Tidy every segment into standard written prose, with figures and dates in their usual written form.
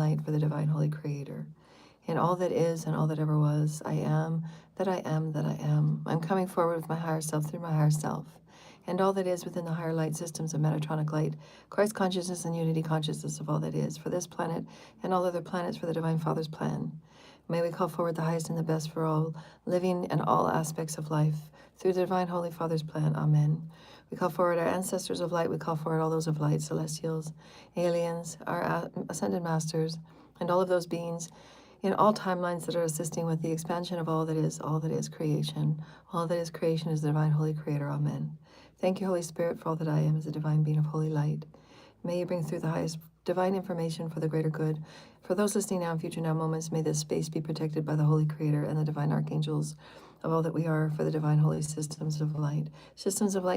light for the divine holy creator. In all that is and all that ever was, I am that I am that I am. I'm coming forward with my higher self through my higher self. And all that is within the higher light systems of Metatronic light, Christ consciousness and unity consciousness of all that is, for this planet and all other planets for the Divine Father's plan. May we call forward the highest and the best for all living and all aspects of life through the Divine Holy Father's plan. Amen. We call forward our ancestors of light. We call forward all those of light, celestials, aliens, our ascended masters, and all of those beings in all timelines that are assisting with the expansion of all that is creation. All that is creation is the divine holy creator. Amen. Thank you, Holy Spirit, for all that I am as a divine being of holy light. May you bring through the highest divine information for the greater good. For those listening now and future now moments, may this space be protected by the Holy Creator and the divine archangels of all that we are for the divine holy systems of light,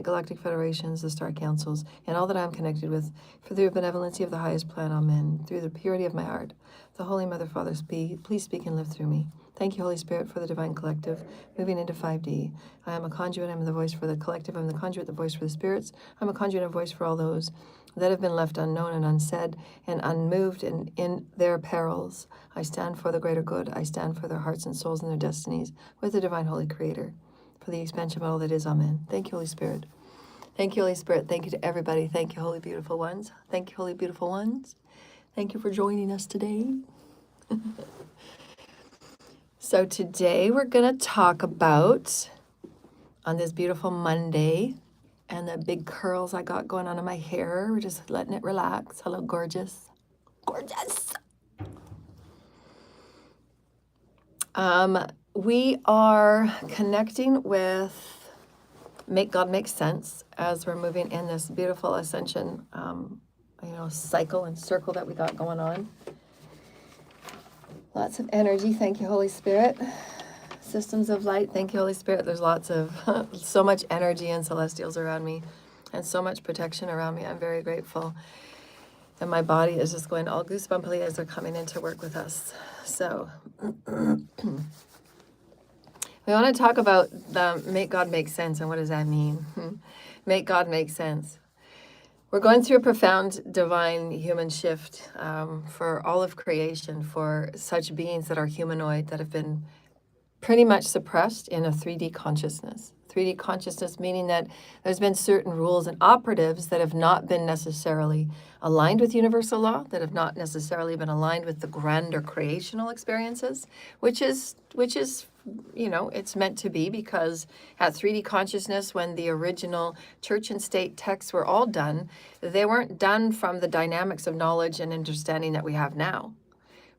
galactic federations, the star councils, and all that I am connected with, for the benevolency of the highest plan. Amen. Through the purity of my heart, the Holy Mother, Father, please speak and live through me. Thank you, Holy Spirit, for the divine collective, moving into 5D. I am a conduit. I'm the voice for the collective. I'm the conduit, the voice for the spirits. I'm a conduit and voice for all those that have been left unknown and unsaid and unmoved in their perils. I stand for the greater good. I stand for their hearts and souls and their destinies with the divine holy creator, for the expansion of all that is. Amen. Thank you, Holy Spirit. Thank you, Holy Spirit. Thank you to everybody. Thank you, holy beautiful ones. Thank you, holy beautiful ones. Thank you for joining us today. So today we're going to talk about, on this beautiful Monday, and the big curls I got going on in my hair, we're just letting it relax. Hello, gorgeous. Gorgeous. We are connecting with Make God Make Sense as we're moving in this beautiful ascension, cycle and circle that we got going on. Lots of energy. Thank you, Holy Spirit. Systems of light. Thank you, Holy Spirit. There's lots of, so much energy and celestials around me and so much protection around me. I'm very grateful. And my body is just going all goosebumpily as they're coming in to work with us. So we want to talk about the Make God Make Sense. And what does that mean? Make God make sense. We're going through a profound divine human shift for all of creation, for such beings that are humanoid, that have been pretty much suppressed in a 3D consciousness. 3D consciousness meaning that there's been certain rules and operatives that have not been necessarily aligned with universal law, that have not necessarily been aligned with the grander creational experiences, which is it's meant to be, because at 3D consciousness, when the original church and state texts were all done, they weren't done from the dynamics of knowledge and understanding that we have now.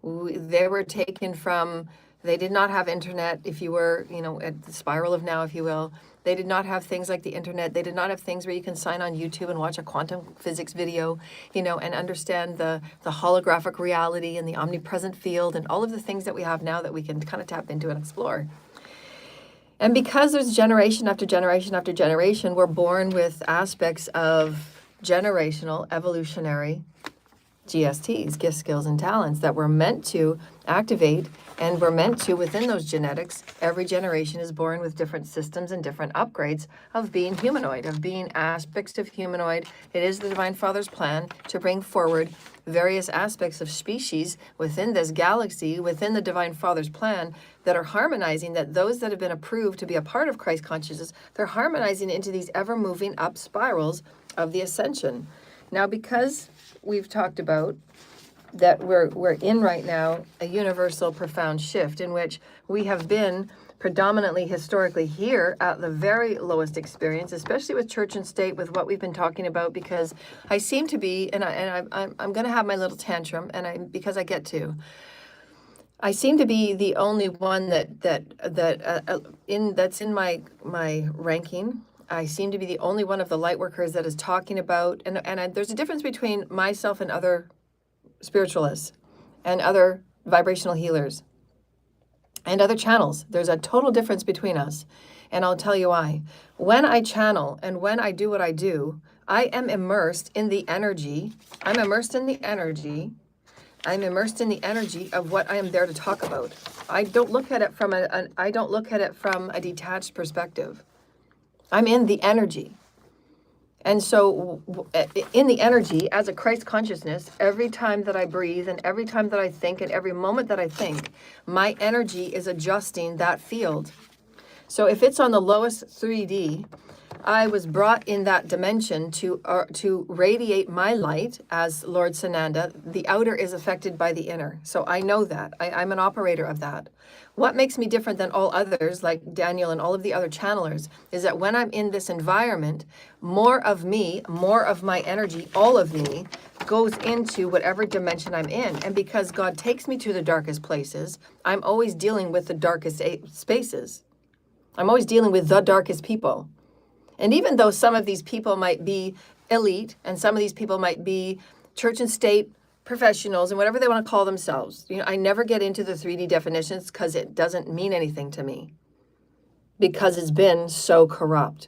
They were taken from, they did not have internet, if you were, at the spiral of now, if you will. They did not have things like the internet. They did not have things where you can sign on YouTube and watch a quantum physics video, and understand the holographic reality and the omnipresent field and all of the things that we have now that we can kind of tap into and explore. And because there's generation after generation after generation, we're born with aspects of generational, evolutionary GSTs, gifts, skills, and talents that we're meant to activate, and we're meant to, within those genetics, every generation is born with different systems and different upgrades of being humanoid, of being aspects of humanoid. It is the Divine Father's plan to bring forward various aspects of species within this galaxy, within the Divine Father's plan, that are harmonizing, that those that have been approved to be a part of Christ consciousness, they're harmonizing into these ever-moving up spirals of the ascension. Now, because we've talked about that we're in right now a universal profound shift in which we have been predominantly historically here at the very lowest experience, especially with church and state, with what we've been talking about, because I seem to be, and I'm going to have my little tantrum, because I get to. I seem to be the only one that's in my ranking. I seem to be the only one of the light workers that is talking about, and there's a difference between myself and other spiritualists and other vibrational healers and other channels. There's a total difference between us, and I'll tell you why. When I channel and when I do what I do, I am immersed in the energy. I'm immersed in the energy of what I am there to talk about. I don't look at it from a detached perspective. I'm in the energy. And so in the energy, as a Christ consciousness, every time that I breathe and every time that I think and every moment that I think, my energy is adjusting that field. So if it's on the lowest 3D, I was brought in that dimension to radiate my light as Lord Sananda. The outer is affected by the inner. So I know that. I'm an operator of that. What makes me different than all others, like Daniel and all of the other channelers, is that when I'm in this environment, more of me, more of my energy, all of me, goes into whatever dimension I'm in. And because God takes me to the darkest places, I'm always dealing with the darkest spaces. I'm always dealing with the darkest people. And even though some of these people might be elite and some of these people might be church and state professionals and whatever they want to call themselves, I never get into the 3D definitions because it doesn't mean anything to me because it's been so corrupt.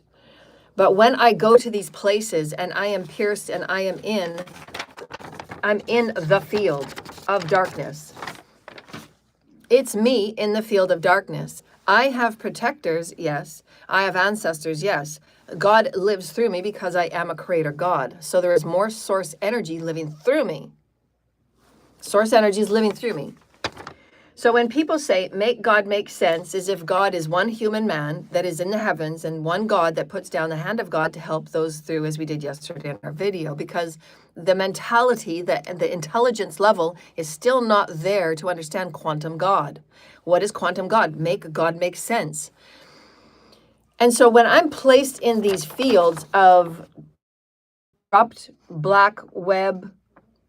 But when I go to these places and I am pierced and I'm in the field of darkness. It's me in the field of darkness. I have protectors, yes. I have ancestors, yes. God lives through me because I am a creator God. So there is more source energy living through me. Source energy is living through me. So when people say, make God make sense, as if God is one human man that is in the heavens and one God that puts down the hand of God to help those through, as we did yesterday in our video, because the mentality, the intelligence level is still not there to understand quantum God. What is quantum God? Make God make sense. And so when I'm placed in these fields of corrupt, black web,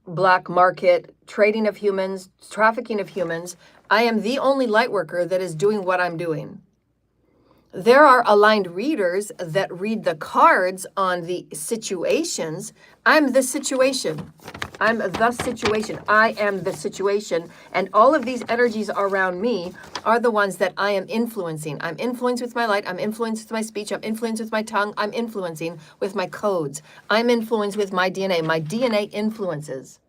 black market, trading of humans, trafficking of humans, I am the only light worker that is doing what I'm doing. There are aligned readers that read the cards on the situations. I'm the situation. I'm the situation. I am the situation. And all of these energies around me are the ones that I am influencing. I'm influenced with my light. I'm influenced with my speech. I'm influenced with my tongue. I'm influencing with my codes. I'm influenced with my DNA. My DNA influences.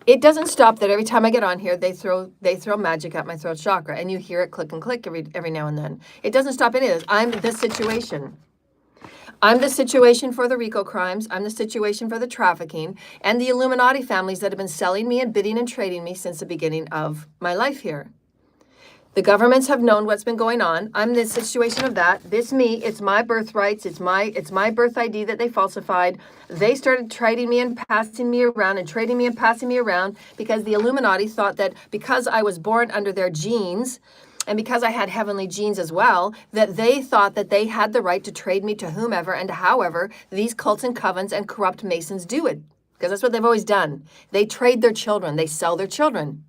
It doesn't stop that every time I get on here, they throw magic at my throat chakra, and you hear it click and click every now and then. It doesn't stop any of this. I'm the situation. I'm the situation for the RICO crimes. I'm the situation for the trafficking and the Illuminati families that have been selling me and bidding and trading me since the beginning of my life here. The governments have known what's been going on. I'm the situation of that. This me, it's my birthrights. It's my birth ID that they falsified. They started trading me and passing me around and trading me and passing me around because the Illuminati thought that because I was born under their genes and because I had heavenly genes as well, that they thought that they had the right to trade me to whomever and however these cults and covens and corrupt masons do it. Because that's what they've always done. They trade their children. They sell their children.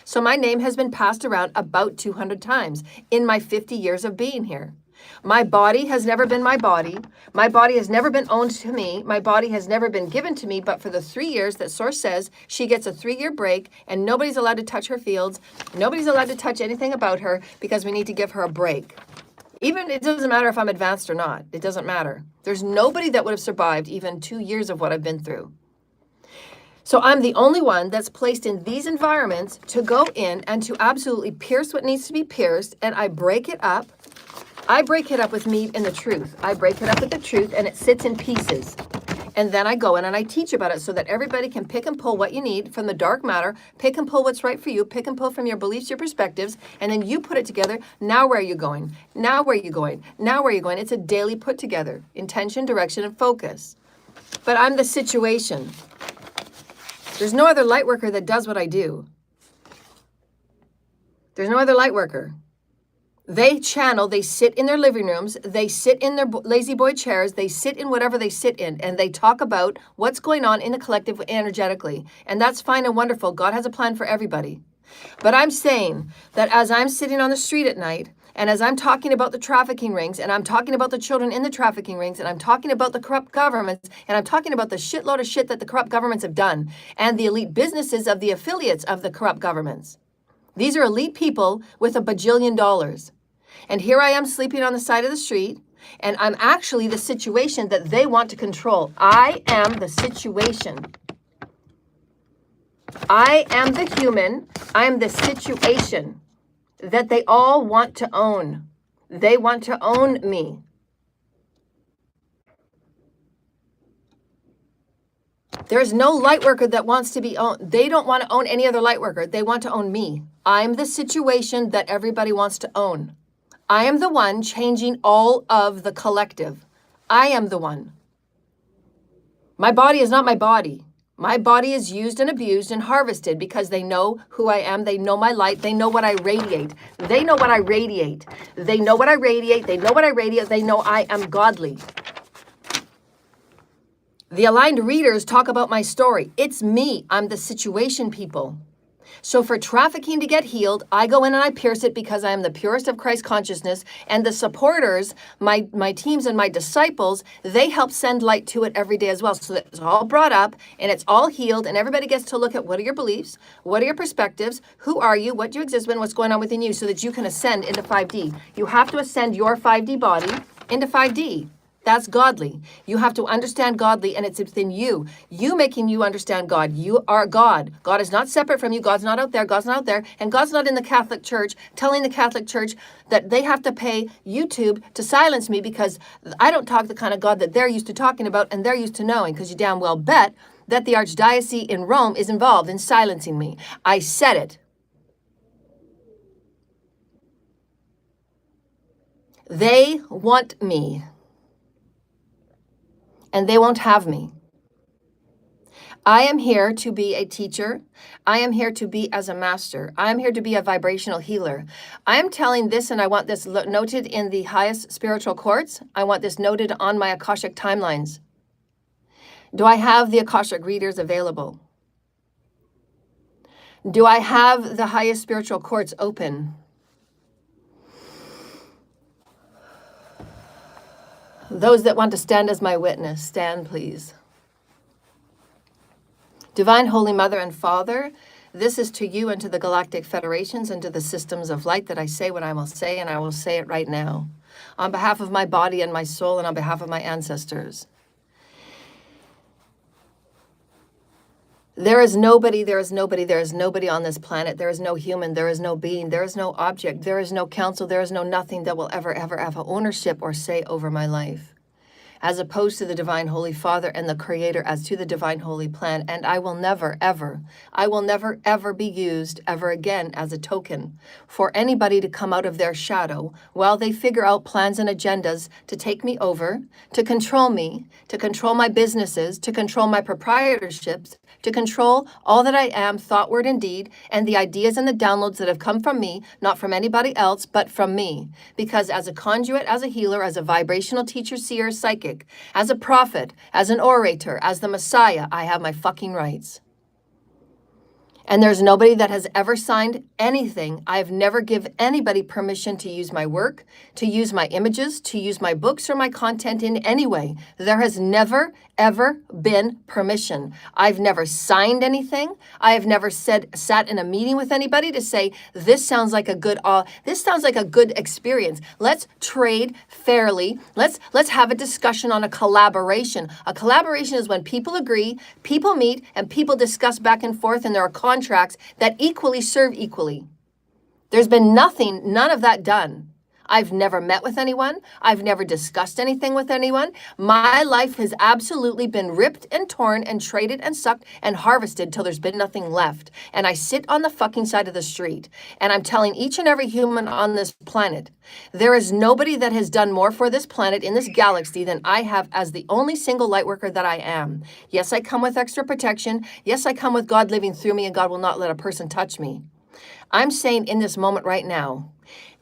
So my name has been passed around about 200 times in my 50 years of being here. My body has never been my body. My body has never been owned to me. My body has never been given to me, but for the 3 years that Source says she gets a 3-year break and nobody's allowed to touch her fields. Nobody's allowed to touch anything about her because we need to give her a break. Even it doesn't matter if I'm advanced or not. It doesn't matter. There's nobody that would have survived even 2 years of what I've been through. So I'm the only one that's placed in these environments to go in and to absolutely pierce what needs to be pierced, and I break it up. I break it up with me and the truth. I break it up with the truth, and it sits in pieces. And then I go in and I teach about it so that everybody can pick and pull what you need from the dark matter, pick and pull what's right for you, pick and pull from your beliefs, your perspectives, and then you put it together. Now where are you going? Now where are you going? Now where are you going? It's a daily put together, intention, direction, and focus. But I'm the situation. There's no other light worker that does what I do. There's no other light worker. They channel, they sit in their living rooms, they sit in their lazy boy chairs, they sit in whatever they sit in, and they talk about what's going on in the collective energetically. And that's fine and wonderful. God has a plan for everybody. But I'm saying that as I'm sitting on the street at night, and as I'm talking about the trafficking rings, and I'm talking about the children in the trafficking rings, and I'm talking about the corrupt governments, and I'm talking about the shitload of shit that the corrupt governments have done, and the elite businesses of the affiliates of the corrupt governments. These are elite people with $1 bajillion. And here I am sleeping on the side of the street, and I'm actually the situation that they want to control. I am the situation. I am the human. I am the situation that they all want to own. They want to own me. There is no light worker that wants to be owned. They don't want to own any other light worker. They want to own me. I'm the situation that everybody wants to own. I am the one changing all of the collective. I am the one. My body is not my body. My body is used and abused and harvested because they know who I am. They know my light. They know what I radiate. They know what I radiate. They know what I radiate. They know what I radiate. They know I am godly. The aligned readers talk about my story. It's me. I'm the situation, people. So for trafficking to get healed, I go in and I pierce it because I am the purest of Christ consciousness. And the supporters, my teams and my disciples, they help send light to it every day as well. So that it's all brought up and it's all healed and everybody gets to look at what are your beliefs, what are your perspectives, who are you, what do you exist in, what's going on within you so that you can ascend into 5D. You have to ascend your 5D body into 5D. That's godly. You have to understand godly, and it's within you. You making you understand God. You are God. God is not separate from you. God's not out there. God's not out there. And God's not in the Catholic Church telling the Catholic Church that they have to pay YouTube to silence me because I don't talk the kind of God that they're used to talking about and they're used to knowing, because you damn well bet that the Archdiocese in Rome is involved in silencing me. I said it. They want me. And they won't have me. I am here to be a teacher. I am here to be as a master. I am here to be a vibrational healer. I am telling this, and I want this noted in the highest spiritual courts. I want this noted on my Akashic timelines. Do I have the Akashic readers available? Do I have the highest spiritual courts open? Those that want to stand as my witness, stand please. Divine Holy Mother and Father, this is to you and to the galactic federations and to the systems of light that I say what I will say, and I will say it right now. On behalf of my body and my soul and on behalf of my ancestors. There is nobody on this planet. There is no human, there is no being, there is no object, there is no counsel, there is no nothing that will ever have ownership or say over my life. As opposed to the Divine Holy Father and the Creator as to the Divine Holy Plan. And I will never, ever be used ever again as a token for anybody to come out of their shadow while they figure out plans and agendas to take me over, to control me, to control my businesses, to control my proprietorships, to control all that I am, thought, word, and deed, and the ideas and the downloads that have come from me, not from anybody else, but from me. Because as a conduit, as a healer, as a vibrational teacher, seer, psychic, as a prophet, as an orator, as the Messiah, I have my fucking rights. And there's nobody that has ever signed anything. I've never given anybody permission to use my work, to use my images, to use my books or my content in any way. There has never, ever been permission. I've never signed anything. I have never sat in a meeting with anybody to say, this sounds like a good experience. Let's trade fairly. Let's have a discussion on a collaboration. A collaboration is when people agree, people meet, and people discuss back and forth, and there are contracts that equally serve equally. There's been none of that done. I've never met with anyone. I've never discussed anything with anyone. My life has absolutely been ripped and torn and traded and sucked and harvested till there's been nothing left. And I sit on the fucking side of the street. And I'm telling each and every human on this planet, there is nobody that has done more for this planet in this galaxy than I have as the only single light worker that I am. Yes, I come with extra protection. Yes, I come with God living through me, and God will not let a person touch me. I'm saying in this moment right now,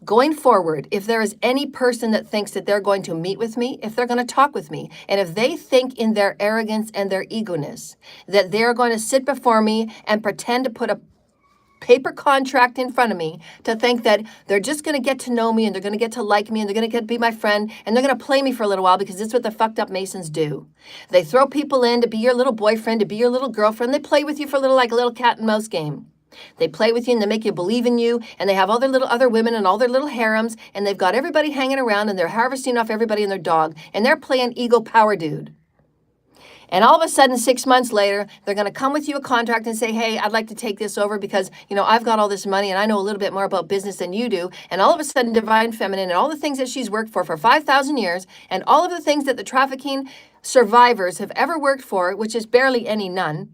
going forward, if there is any person that thinks that they're going to meet with me, if they're going to talk with me, and if they think in their arrogance and their egoness that they're going to sit before me and pretend to put a paper contract in front of me to think that they're just going to get to know me and they're going to get to like me and they're going to get to be my friend and they're going to play me for a little while, because it's what the fucked up Masons do. They throw people in to be your little boyfriend, to be your little girlfriend. They play with you for a little, like a little cat and mouse game. They play with you and they make you believe in you, and they have all their little other women and all their little harems, and they've got everybody hanging around, and they're harvesting off everybody and their dog, and they're playing ego power dude. And all of a sudden, 6 months later, they're going to come with you a contract and say, hey, I'd like to take this over because, I've got all this money and I know a little bit more about business than you do. And all of a sudden, Divine Feminine and all the things that she's worked for 5,000 years and all of the things that the trafficking survivors have ever worked for, which is barely any, none,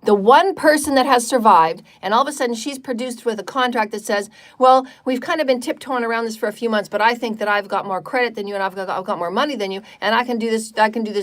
the one person that has survived, and all of a sudden she's produced with a contract that says, well, we've kind of been tiptoeing around this for a few months, but I think that I've got more credit than you, and I've got more money than you, and I can do this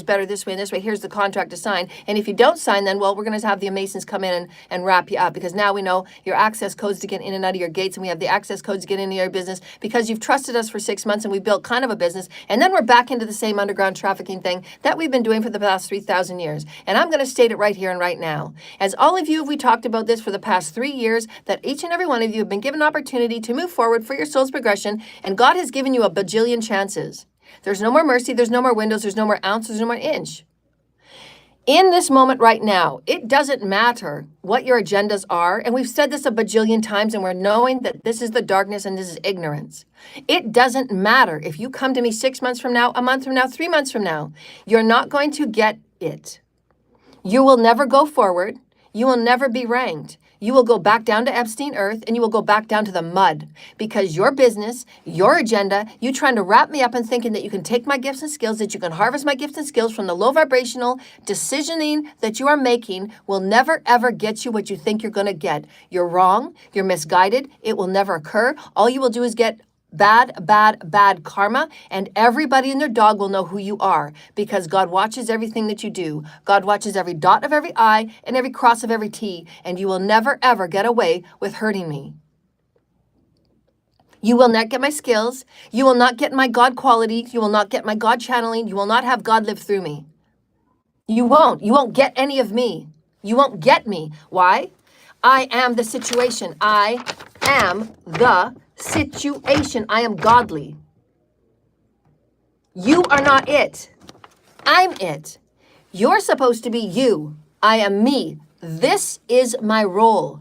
better this way and this way. Here's the contract to sign. And if you don't sign, then, well, we're going to have the Masons come in and wrap you up, because now we know your access codes to get in and out of your gates, and we have the access codes to get into your business because you've trusted us for 6 months and we built kind of a business. And then we're back into the same underground trafficking thing that we've been doing for the past 3,000 years. And I'm going to state it right here and right now. As all of you, we talked about this for the past 3 years, that each and every one of you have been given an opportunity to move forward for your soul's progression, and God has given you a bajillion chances. There's no more mercy, there's no more windows, there's no more ounce, there's no more inch. In this moment right now, it doesn't matter what your agendas are, and we've said this a bajillion times, and we're knowing that this is the darkness and this is ignorance. It doesn't matter if you come to me 6 months from now, a month from now, 3 months from now. You're not going to get it. You will never go forward. You will never be ranked. You will go back down to Epstein Earth, and you will go back down to the mud, because your business, your agenda, you trying to wrap me up and thinking that you can take my gifts and skills, that you can harvest my gifts and skills from the low vibrational decisioning that you are making, will never ever get you what you think you're going to get. You're wrong. You're misguided. It will never occur. All you will do is get bad karma, and everybody and their dog will know who you are, because God watches everything that you do. God watches every dot of every I and every cross of every T, and you will never ever get away with hurting me. You will not get my skills. You will not get my God quality. You will not get my God channeling. You will not have God live through me. You won't. You won't get any of me. You won't get me. Why? I am the situation. I am the situation. I am godly. You are not it. I'm it. You're supposed to be you. I am me. This is my role.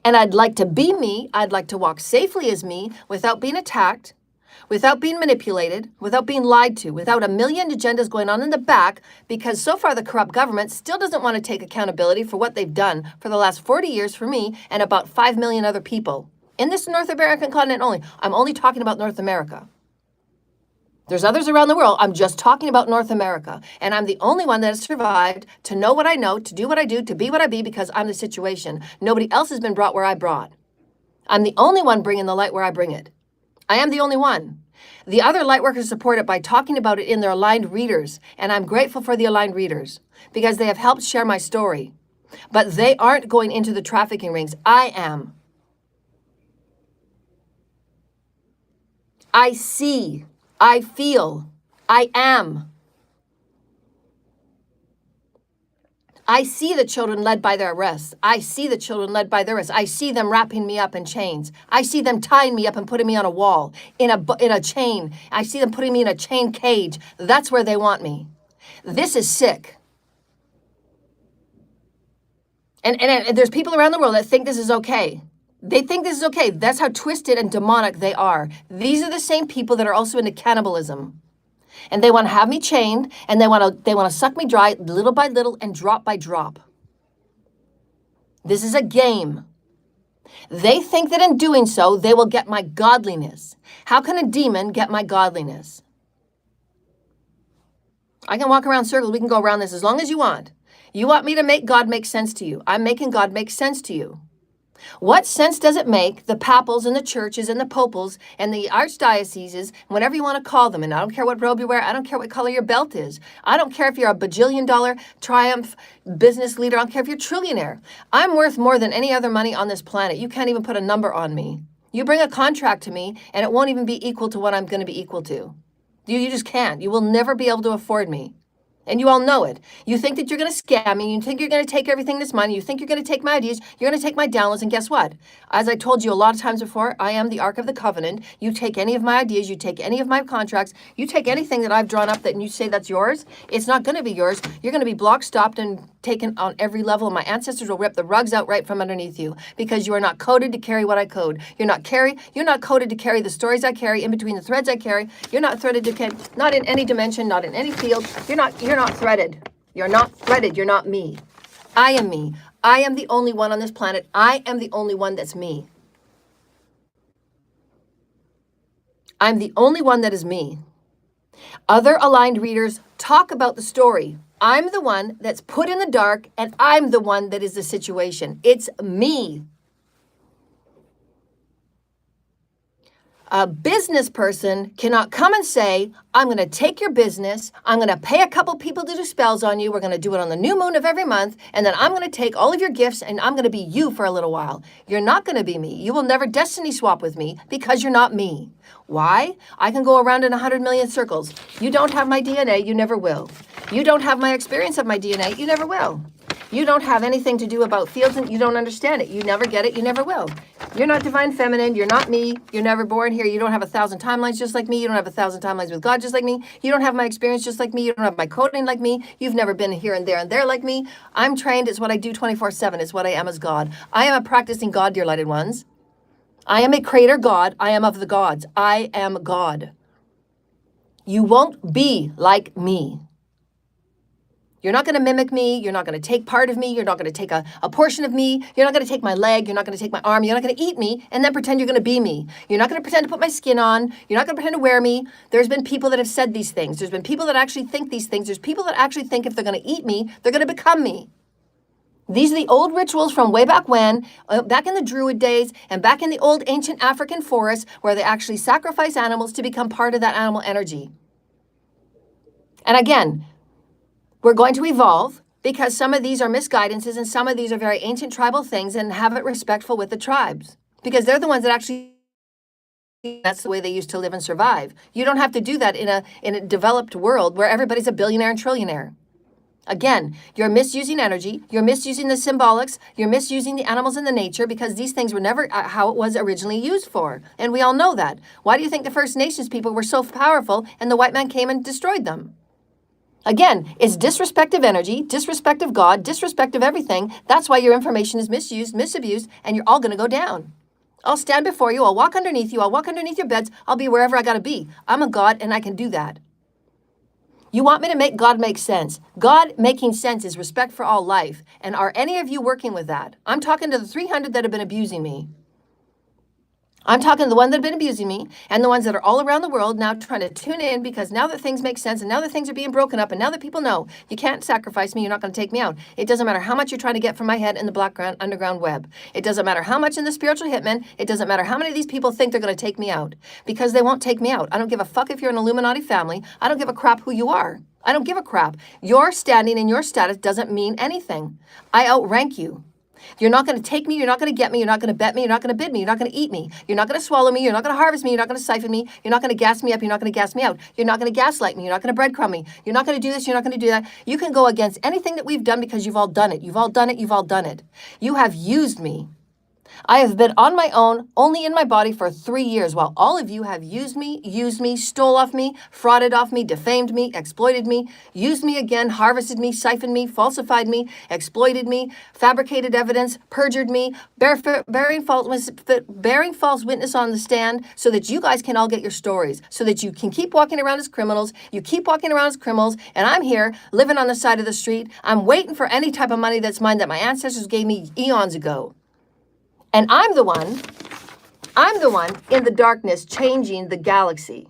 And I'd like to be me. I'd like to walk safely as me, without being attacked, without being manipulated, without being lied to, without a million agendas going on in the back, because so far the corrupt government still doesn't want to take accountability for what they've done for the last 40 years for me and about 5 million other people. In this North American continent only. I'm only talking about North America. There's others around the world. I'm just talking about North America. And I'm the only one that has survived to know what I know, to do what I do, to be what I be, because I'm the situation. Nobody else has been brought where I brought. I'm the only one bringing the light where I bring it. I am the only one. The other light workers support it by talking about it in their aligned readers. And I'm grateful for the aligned readers, because they have helped share my story. But they aren't going into the trafficking rings. I am. I see, I feel, I am. I see the children led by their arrests. I see the children led by their arrests. I see them wrapping me up in chains. I see them tying me up and putting me on a wall, in a chain. I see them putting me in a chain cage. That's where they want me. This is sick. And there's people around the world that think this is okay. They think this is okay. That's how twisted and demonic they are. These are the same people that are also into cannibalism. And they want to have me chained, and they want to suck me dry little by little and drop by drop. This is a game. They think that in doing so, they will get my godliness. How can a demon get my godliness? I can walk around circles. We can go around this as long as you want. You want me to make God make sense to you. I'm making God make sense to you. What sense does it make, the papals and the churches and the popals and the archdioceses, whatever you want to call them, and I don't care what robe you wear, I don't care what color your belt is, I don't care if you're a bajillion-dollar triumph business leader, I don't care if you're a trillionaire. I'm worth more than any other money on this planet. You can't even put a number on me. You bring a contract to me, and it won't even be equal to what I'm going to be equal to. You just can't. You will never be able to afford me. And you all know it. You think that you're going to scam me. You think you're going to take everything that's mine. You think you're going to take my ideas. You're going to take my downloads. And guess what? As I told you a lot of times before, I am the Ark of the Covenant. You take any of my ideas. You take any of my contracts. You take anything that I've drawn up that and you say that's yours. It's not going to be yours. You're going to be blocked, stopped, and taken on every level. And my ancestors will rip the rugs out right from underneath you, because you are not coded to carry what I code. You're not coded to carry the stories I carry in between the threads I carry. You're not threaded to carry, not in any dimension, not in any field. You're not threaded. You're not threaded. You're not me. I am me. I am the only one on this planet. I am the only one that's me. I'm the only one that is me. Other aligned readers talk about the story. I'm the one that's put in the dark, and I'm the one that is the situation. It's me. A business person cannot come and say, I'm going to take your business, I'm going to pay a couple people to do spells on you, we're going to do it on the new moon of every month, and then I'm going to take all of your gifts and I'm going to be you for a little while. You're not going to be me. You will never destiny swap with me because you're not me. Why? I can go around in 100 million circles. You don't have my DNA, you never will. You don't have my experience of my DNA, you never will. You don't have anything to do about fields and you don't understand it. You never get it, you never will. You're not divine feminine, you're not me, you're never born here, you don't have 1,000 timelines just like me, you don't have 1,000 timelines with God just like me, you don't have my experience just like me, you don't have my coding like me, you've never been here and there like me. I'm trained, it's what I do 24/7, it's what I am as God. I am a practicing God, dear lighted ones. I am a creator God, I am of the gods, I am God. You won't be like me. You're not going to mimic me. You're not going to take part of me. You're not going to take a portion of me. You're not going to take my leg. You're not going to take my arm. You're not going to eat me and then pretend you're going to be me. You're not going to pretend to put my skin on. You're not going to pretend to wear me. There's been people that have said these things. There's been people that actually think these things. There's people that actually think if they're going to eat me, they're going to become me. These are the old rituals from way back when, back in the Druid days and back in the old ancient African forests where they actually sacrifice animals to become part of that animal energy. And again, we're going to evolve because some of these are misguidances and some of these are very ancient tribal things, and have it respectful with the tribes because they're the ones that actually, that's the way they used to live and survive. You don't have to do that in a developed world where everybody's a billionaire and trillionaire. Again, you're misusing energy, you're misusing the symbolics, you're misusing the animals and the nature because these things were never how it was originally used for. And we all know that. Why do you think the First Nations people were so powerful and the white man came and destroyed them? Again, it's disrespect of energy, disrespect of God, disrespect of everything. That's why your information is misused, misabused, and you're all going to go down. I'll stand before you. I'll walk underneath you. I'll walk underneath your beds. I'll be wherever I got to be. I'm a God and I can do that. You want me to make God make sense. God making sense is respect for all life. And are any of you working with that? I'm talking to the 300 that have been abusing me. I'm talking to the ones that have been abusing me and the ones that are all around the world now trying to tune in because now that things make sense and now that things are being broken up and now that people know you can't sacrifice me, you're not going to take me out. It doesn't matter how much you're trying to get from my head in the black underground web. It doesn't matter how much in the spiritual hitman. It doesn't matter how many of these people think they're going to take me out because they won't take me out. I don't give a fuck if you're an Illuminati family. I don't give a crap who you are. I don't give a crap. Your standing and your status doesn't mean anything. I outrank you. You're not going to take me, you're not going to get me, you're not going to bet me, you're not going to bid me, you're not going to eat me, you're not going to swallow me, you're not going to harvest me, you're not going to siphon me, you're not going to gas me up, you're not going to gas me out, you're not going to gaslight me, you're not going to breadcrumb me, you're not going to do this, you're not going to do that. You can go against anything that we've done because you've all done it. You've all done it, you've all done it. You have used me. I have been on my own, only in my body for 3 years, while all of you have used me, stole off me, frauded off me, defamed me, exploited me, used me again, harvested me, siphoned me, falsified me, exploited me, fabricated evidence, perjured me, bearing false witness on the stand so that you guys can all get your stories, so that you can keep walking around as criminals, you keep walking around as criminals, and I'm here living on the side of the street. I'm waiting for any type of money that's mine that my ancestors gave me eons ago. And I'm the one in the darkness changing the galaxy.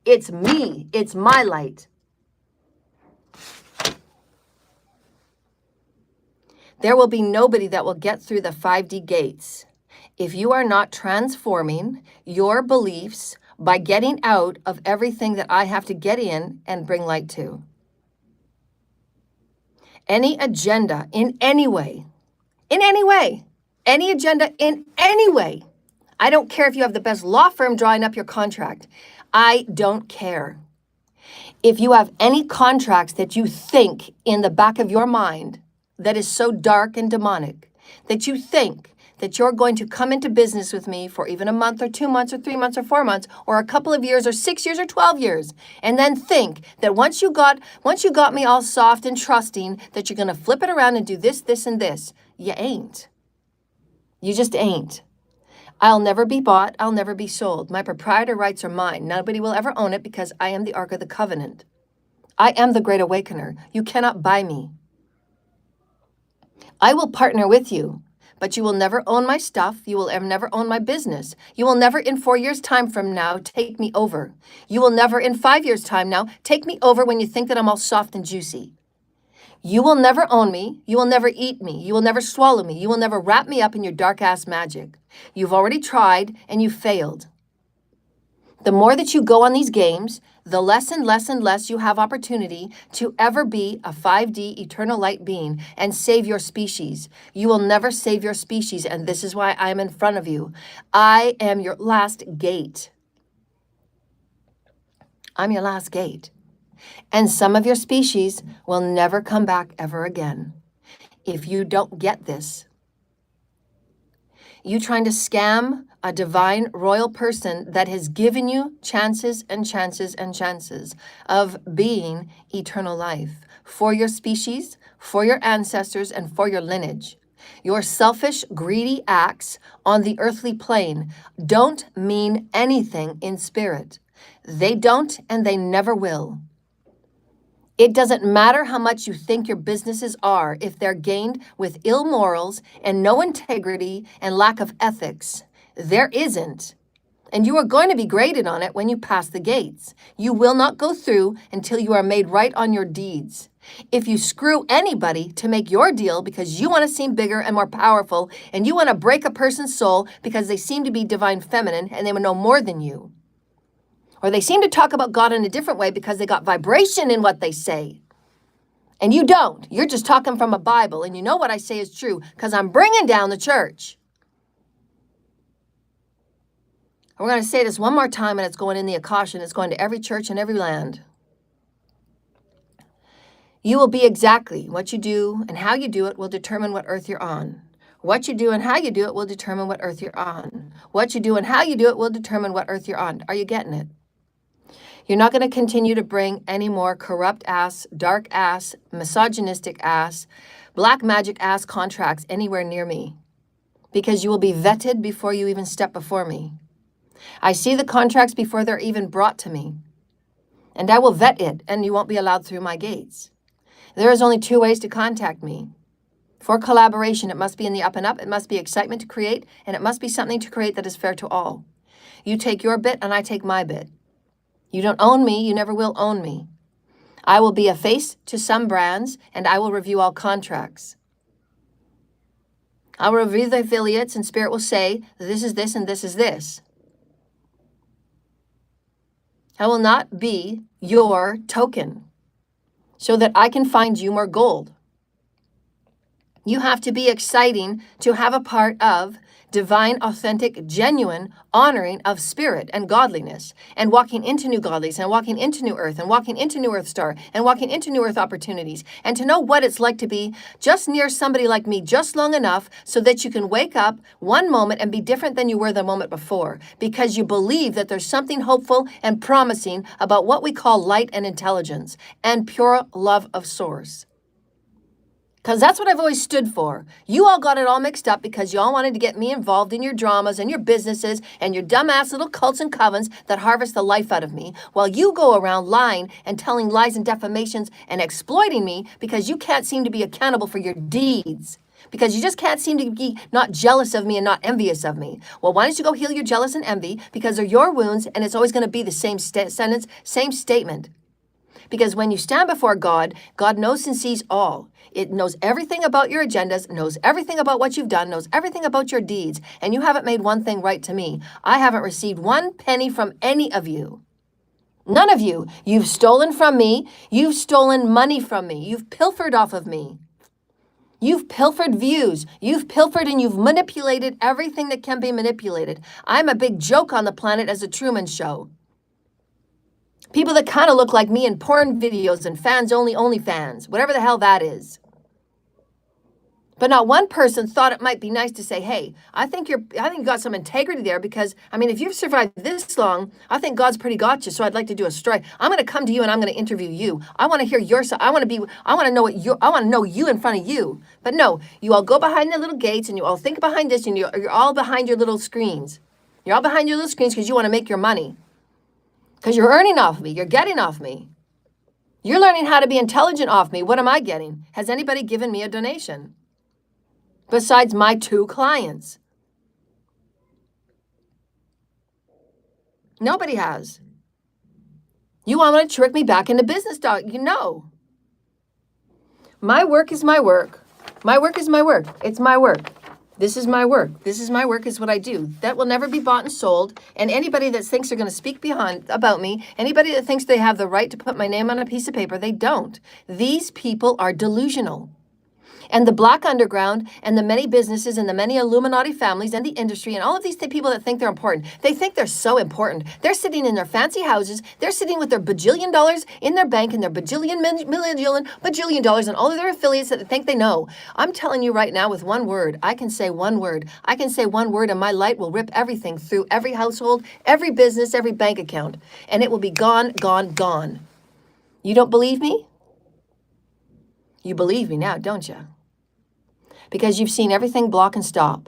It's me. It's my light. There will be nobody that will get through the 5D gates if you are not transforming your beliefs by getting out of everything that I have to get in and bring light to. Any agenda in any way, any agenda in any way. I don't care if you have the best law firm drawing up your contract. I don't care. If you have any contracts that you think in the back of your mind that is so dark and demonic, that you think that you're going to come into business with me for even a month or 2 months or 3 months or 4 months or a couple of years or 6 years or 12 years, and then think that once you got me all soft and trusting that you're going to flip it around and do this, this, and this, you ain't. You just ain't. I'll never be bought. I'll never be sold. My proprietor rights are mine. Nobody will ever own it because I am the Ark of the Covenant. I am the Great Awakener. You cannot buy me. I will partner with you, but you will never own my stuff. You will never own my business. You will never in 4 years' time from now take me over. You will never in 5 years' time now take me over when you think that I'm all soft and juicy. You will never own me. You will never eat me. You will never swallow me. You will never wrap me up in your dark ass magic. You've already tried and you failed. The more that you go on these games, the less and less and less you have opportunity to ever be a 5D eternal light being and save your species. You will never save your species, and this is why I am in front of you. I am your last gate. I'm your last gate. And some of your species will never come back ever again. If you don't get this, you trying to scam a divine royal person that has given you chances and chances and chances of being eternal life for your species, for your ancestors, and for your lineage. Your selfish, greedy acts on the earthly plane don't mean anything in spirit. They don't, and they never will. It doesn't matter how much you think your businesses are if they're gained with ill morals and no integrity and lack of ethics. There isn't. And you are going to be graded on it when you pass the gates. You will not go through until you are made right on your deeds. If you screw anybody to make your deal because you want to seem bigger and more powerful and you want to break a person's soul because they seem to be divine feminine and they would know more than you, or they seem to talk about God in a different way because they got vibration in what they say. And you don't. You're just talking from a Bible. And you know what I say is true because I'm bringing down the church. And we're going to say this one more time, and it's going in the Akasha. It's going to every church and every land. You will be exactly what you do, and how you do it will determine what earth you're on. What you do and how you do it will determine what earth you're on. What you do and how you do it will determine what earth you're on. Are you getting it? You're not going to continue to bring any more corrupt ass, dark ass, misogynistic ass, black magic ass contracts anywhere near me because you will be vetted before you even step before me. I see the contracts before they're even brought to me, and I will vet it, and you won't be allowed through my gates. There is only 2 ways to contact me. For collaboration, it must be in the up and up. It must be excitement to create, and it must be something to create that is fair to all. You take your bit, and I take my bit. You don't own me. You never will own me. I will be a face to some brands, and I will review all contracts. I will review the affiliates, and Spirit will say, this is this, and this is this. I will not be your token so that I can find you more gold. You have to be exciting to have a part of divine, authentic, genuine honoring of spirit and godliness, and walking into new godliness, and walking into new earth, and walking into new earth star, and walking into new earth opportunities, and to know what it's like to be just near somebody like me just long enough so that you can wake up one moment and be different than you were the moment before, because you believe that there's something hopeful and promising about what we call light and intelligence and pure love of source. Because that's what I've always stood for. You all got it all mixed up because you all wanted to get me involved in your dramas and your businesses and your dumbass little cults and covens that harvest the life out of me, while you go around lying and telling lies and defamations and exploiting me because you can't seem to be accountable for your deeds. Because you just can't seem to be not jealous of me and not envious of me. Well, why don't you go heal your jealous and envy, because they're your wounds, and it's always going to be the same sentence, same statement. Because when you stand before God, God knows and sees all. It knows everything about your agendas, knows everything about what you've done, knows everything about your deeds, and you haven't made one thing right to me. I haven't received 1 penny from any of you. None of you. You've stolen from me. You've stolen money from me. You've pilfered off of me. You've pilfered views. You've pilfered and you've manipulated everything that can be manipulated. I'm a big joke on the planet as a Truman Show. People that kind of look like me in porn videos and only fans, whatever the hell that is. But not one person thought it might be nice to say, hey, I think you got some integrity there because, if you've survived this long, I think God's pretty got you. So I'd like to do a strike. I'm going to come to you and I'm going to interview you. I want to hear your side. I want to know you in front of you. But no, you all go behind the little gates and you all think behind this and you're all behind your little screens. You're all behind your little screens because you want to make your money. Because you're earning off me. You're getting off me. You're learning how to be intelligent off me. What am I getting? Has anybody given me a donation? besides my 2 clients. Nobody has. You want to trick me back into business, dog? You know. My work is my work. My work is my work. It's my work. This is my work. This is my work is what I do. That will never be bought and sold. And anybody that thinks they're going to speak about me, anybody that thinks they have the right to put my name on a piece of paper, they don't. These people are delusional. And the black underground and the many businesses and the many Illuminati families and the industry and all of these people that think they're important, they think they're so important. They're sitting in their fancy houses. They're sitting with their bajillion dollars in their bank and their bajillion dollars and all of their affiliates that they think they know. I'm telling you right now with one word, I can say one word. I can say one word and my light will rip everything through every household, every business, every bank account. And it will be gone, gone, gone. You don't believe me? You believe me now, don't you? Because you've seen everything block and stop.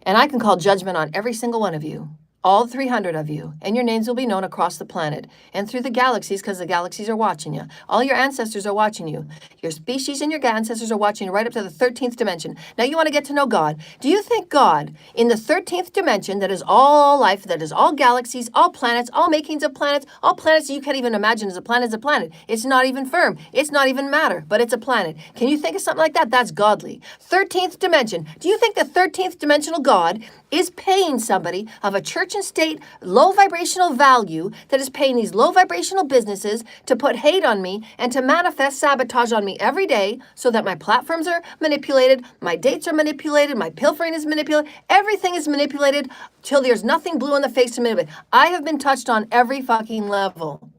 And I can call judgment on every single one of you, all 300 of you, and your names will be known across the planet and through the galaxies because the galaxies are watching you. All your ancestors are watching you. Your species and your ancestors are watching you right up to the 13th dimension. Now you want to get to know God. Do you think God in the 13th dimension that is all life, that is all galaxies, all planets, all makings of planets, all planets you can't even imagine as a planet is a planet. It's not even firm. It's not even matter, but it's a planet. Can you think of something like that? That's godly. 13th dimension. Do you think the 13th dimensional God is paying somebody of a church and state low vibrational value that is paying these low vibrational businesses to put hate on me and to manifest sabotage on me every day so that my platforms are manipulated, my dates are manipulated, my pilfering is manipulated, everything is manipulated till there's nothing blue on the face to manipulate. I have been touched on every fucking level.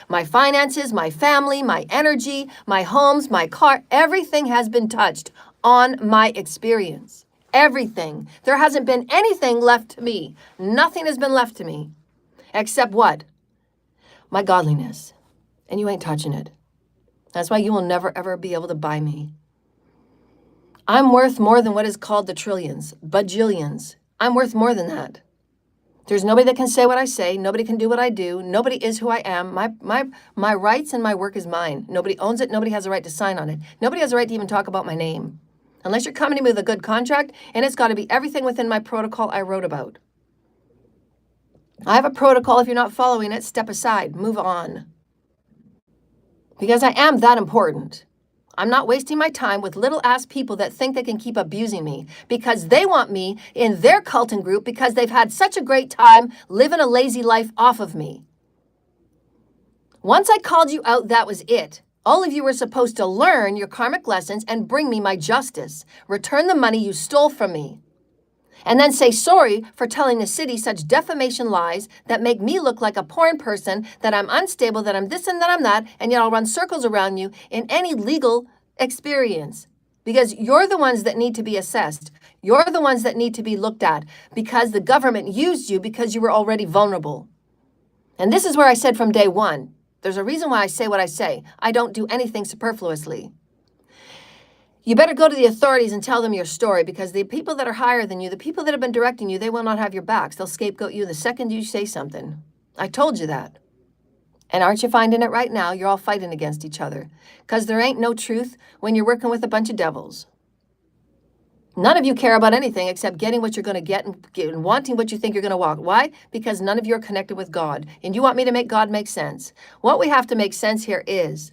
My finances, my family, my energy, my homes, my car, everything has been touched on my experience. Everything. There hasn't been anything left to me. Nothing has been left to me. Except what? My godliness. And you ain't touching it. That's why you will never, ever be able to buy me. I'm worth more than what is called the trillions, bajillions. I'm worth more than that. There's nobody that can say what I say. Nobody can do what I do. Nobody is who I am. My rights and my work is mine. Nobody owns it. Nobody has a right to sign on it. Nobody has a right to even talk about my name. Unless you're coming to me with a good contract, and it's got to be everything within my protocol I wrote about. I have a protocol. If you're not following it, step aside, move on. Because I am that important. I'm not wasting my time with little ass people that think they can keep abusing me because they want me in their cult and group because they've had such a great time living a lazy life off of me. Once I called you out, that was it. All of you were supposed to learn your karmic lessons and bring me my justice. Return the money you stole from me. And then say sorry for telling the city such defamation lies that make me look like a porn person, that I'm unstable, that I'm this and that I'm that, and yet I'll run circles around you in any legal experience. Because you're the ones that need to be assessed. You're the ones that need to be looked at because the government used you because you were already vulnerable. And this is where I said from day one, there's a reason why I say what I say. I don't do anything superfluously. You better go to the authorities and tell them your story because the people that are higher than you, the people that have been directing you, they will not have your backs. They'll scapegoat you the second you say something. I told you that. And aren't you finding it right now? You're all fighting against each other because there ain't no truth when you're working with a bunch of devils. None of you care about anything except getting what you're going to get and wanting what you think you're going to want. Why? Because none of you are connected with God. And you want me to make God make sense. What we have to make sense here is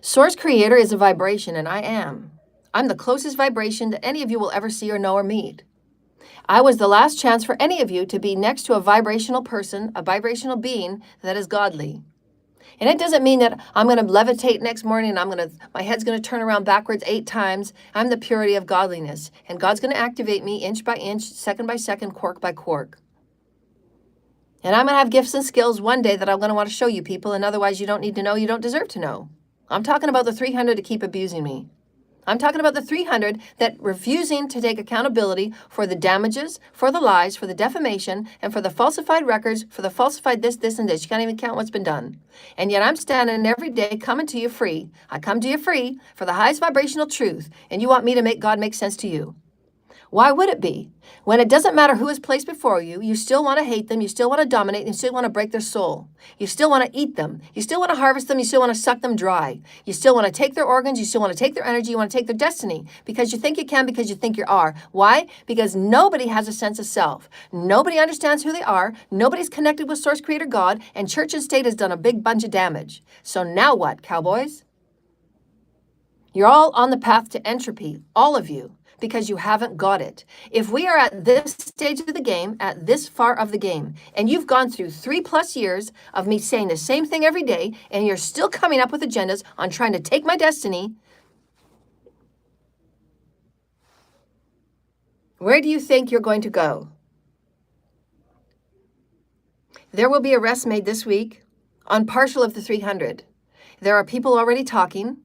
Source Creator is a vibration, and I am. I'm the closest vibration that any of you will ever see or know or meet. I was the last chance for any of you to be next to a vibrational person, a vibrational being that is godly. And it doesn't mean that I'm going to levitate next morning and my head's going to turn around backwards 8 times. I'm the purity of godliness. And God's going to activate me inch by inch, second by second, quark by quark. And I'm going to have gifts and skills one day that I'm going to want to show you people. And otherwise you don't need to know, you don't deserve to know. I'm talking about the 300 to keep abusing me. I'm talking about the 300 that refusing to take accountability for the damages, for the lies, for the defamation, and for the falsified records, for the falsified this, and this. You can't even count what's been done. And yet I'm standing every day coming to you free. I come to you free for the highest vibrational truth. And you want me to make God make sense to you. Why would it be? When it doesn't matter who is placed before you, you still want to hate them, you still want to dominate, you still want to break their soul. You still want to eat them. You still want to harvest them, you still want to suck them dry. You still want to take their organs, you still want to take their energy, you want to take their destiny because you think you can, because you think you are. Why? Because nobody has a sense of self. Nobody understands who they are, nobody's connected with Source Creator God, and church and state has done a big bunch of damage. So now what, cowboys? You're all on the path to entropy, all of you, because you haven't got it. If we are at this stage of the game, at this far of the game, and you've gone through 3+ years of me saying the same thing every day, and you're still coming up with agendas on trying to take my destiny, where do you think you're going to go? There will be arrests made this week on partial of the 300. There are people already talking.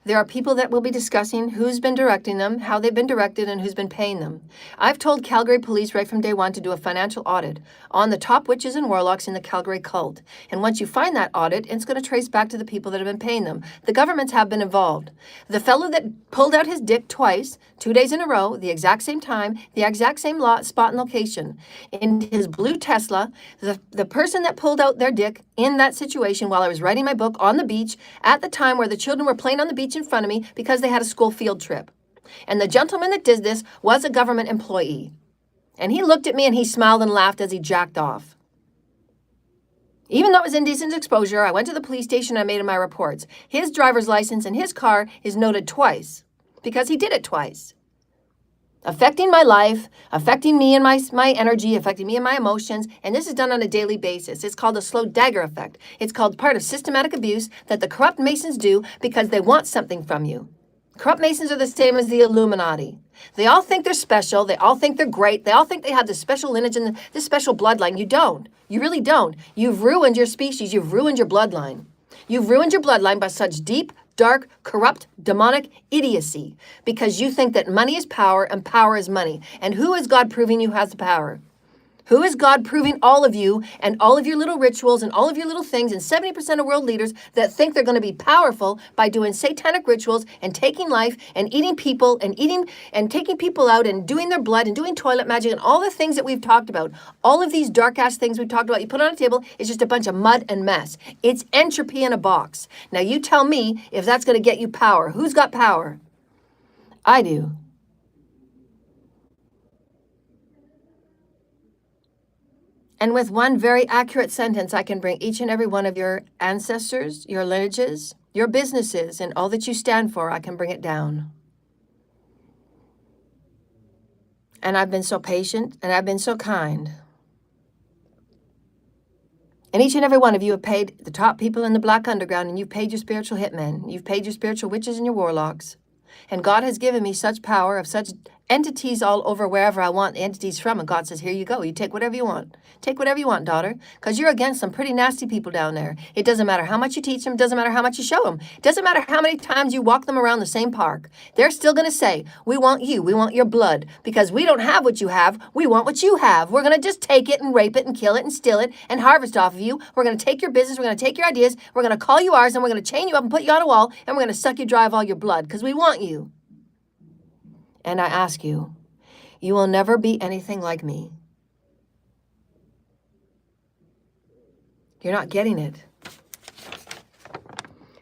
There are people that will be discussing who's been directing them, how they've been directed, and who's been paying them. I've told Calgary Police right from day one to do a financial audit on the top witches and warlocks in the Calgary cult. And once you find that audit, it's going to trace back to the people that have been paying them. The governments have been involved. The fellow that pulled out his dick twice, 2 days in a row, the exact same time, the exact same spot and location, in his blue Tesla, the person that pulled out their dick in that situation while I was writing my book on the beach at the time where the children were playing on the beach in front of me because they had a school field trip. And the gentleman that did this was a government employee. And he looked at me and he smiled and laughed as he jacked off. Even though it was indecent exposure, I went to the police station and I made my reports. His driver's license and his car is noted twice because he did it twice. Affecting my life, affecting me and my energy, affecting me and my emotions, and this is done on a daily basis. It's called a slow dagger effect. It's called part of systematic abuse that the corrupt Masons do because they want something from you. Corrupt Masons are the same as the Illuminati. They all think they're special. They all think they're great. They all think they have this special lineage and this special bloodline. You don't. You really don't. You've ruined your species. You've ruined your bloodline. You've ruined your bloodline by such deep, dark, corrupt, demonic idiocy because you think that money is power and power is money. And who is God proving you has the power? Who is God proving all of you and all of your little rituals and all of your little things and 70% of world leaders that think they're going to be powerful by doing satanic rituals and taking life and eating people and eating and taking people out and doing their blood and doing toilet magic and all the things that we've talked about. All of these dark ass things we've talked about, you put on a table, it's just a bunch of mud and mess. It's entropy in a box. Now you tell me if that's going to get you power. Who's got power? I do. And with one very accurate sentence, I can bring each and every one of your ancestors, your lineages, your businesses, and all that you stand for, I can bring it down. And I've been so patient, and I've been so kind. And each and every one of you have paid the top people in the black underground, and you've paid your spiritual hitmen. You've paid your spiritual witches and your warlocks. And God has given me such power of such entities all over wherever I want the entities from. And God says, here you go. You take whatever you want. Take whatever you want, daughter, because you're against some pretty nasty people down there. It doesn't matter how much you teach them. It doesn't matter how much you show them. It doesn't matter how many times you walk them around the same park. They're still going to say, we want you. We want your blood because we don't have what you have. We want what you have. We're going to just take it and rape it and kill it and steal it and harvest off of you. We're going to take your business. We're going to take your ideas. We're going to call you ours and we're going to chain you up and put you on a wall and we're going to suck you dry of all your blood because we want you. And I ask you, you will never be anything like me. You're not getting it.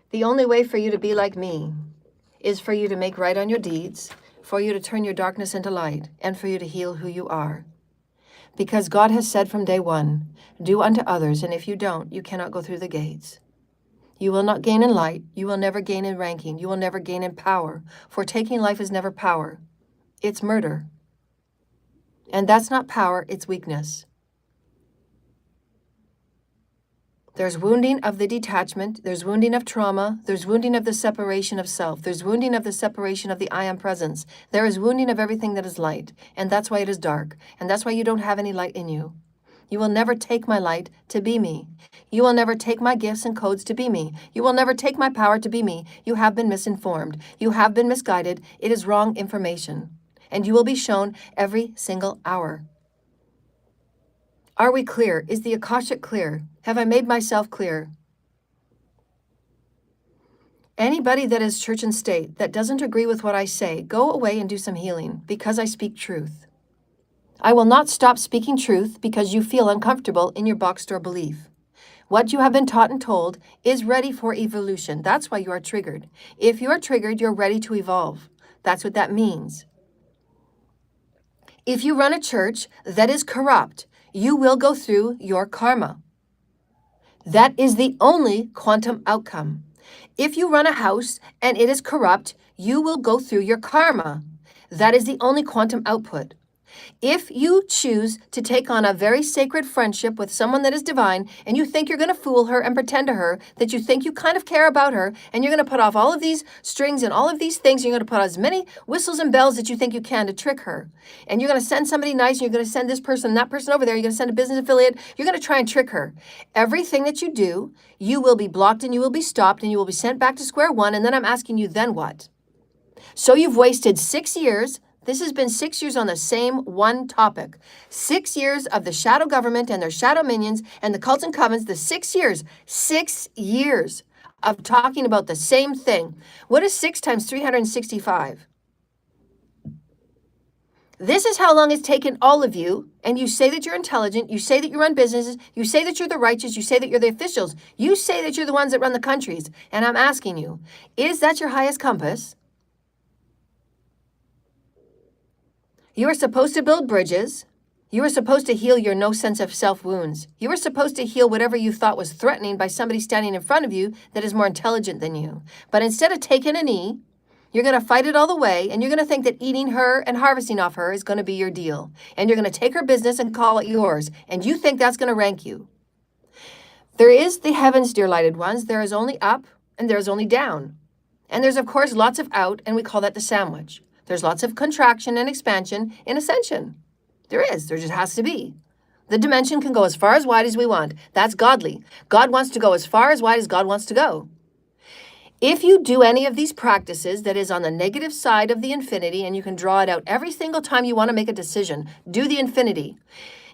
The only way for you to be like me is for you to make right on your deeds, for you to turn your darkness into light, and for you to heal who you are. Because God has said from day one, do unto others, and if you don't, you cannot go through the gates. You will not gain in light. You will never gain in ranking. You will never gain in power. For taking life is never power. It's murder. And that's not power, it's weakness. There's wounding of the detachment. There's wounding of trauma. There's wounding of the separation of self. There's wounding of the separation of the I am presence. There is wounding of everything that is light. And that's why it is dark. And that's why you don't have any light in you. You will never take my light to be me. You will never take my gifts and codes to be me. You will never take my power to be me. You have been misinformed. You have been misguided. It is wrong information. And you will be shown every single hour. Are we clear? Is the Akashic clear? Have I made myself clear? Anybody that is church and state that doesn't agree with what I say, go away and do some healing because I speak truth. I will not stop speaking truth because you feel uncomfortable in your boxed door belief. What you have been taught and told is ready for evolution. That's why you are triggered. If you are triggered, you're ready to evolve. That's what that means. If you run a church that is corrupt, you will go through your karma. That is the only quantum outcome. If you run a house and it is corrupt, you will go through your karma. That is the only quantum output. If you choose to take on a very sacred friendship with someone that is divine, and you think you're going to fool her and pretend to her that you think you kind of care about her, and you're going to put off all of these strings and all of these things, you're going to put as many whistles and bells that you think you can to trick her. And you're going to send somebody nice, and you're going to send this person and that person over there, you're going to send a business affiliate, you're going to try and trick her. Everything that you do, you will be blocked and you will be stopped and you will be sent back to square one, and then I'm asking you, then what? So you've wasted 6 years. This has been 6 years on the same one topic. 6 years of the shadow government and their shadow minions and the cults and covens, the 6 years of talking about the same thing. What is 6 times 365? This is how long it's taken all of you, and you say that you're intelligent, you say that you run businesses, you say that you're the righteous, you say that you're the officials, you say that you're the ones that run the countries, and I'm asking you, is that your highest compass? You are supposed to build bridges. You are supposed to heal your no sense of self wounds. You are supposed to heal whatever you thought was threatening by somebody standing in front of you that is more intelligent than you. But instead of taking a knee, you're going to fight it all the way, and you're going to think that eating her and harvesting off her is going to be your deal. And you're going to take her business and call it yours. And you think that's going to rank you. There is the heavens, dear lighted ones. There is only up and there is only down. And there's, of course, lots of out, and we call that the sandwich. There's lots of contraction and expansion in ascension. There is. There just has to be. The dimension can go as far as wide as we want. That's godly. God wants to go as far as wide as God wants to go. If you do any of these practices that is on the negative side of the infinity, and you can draw it out every single time you want to make a decision, do the infinity.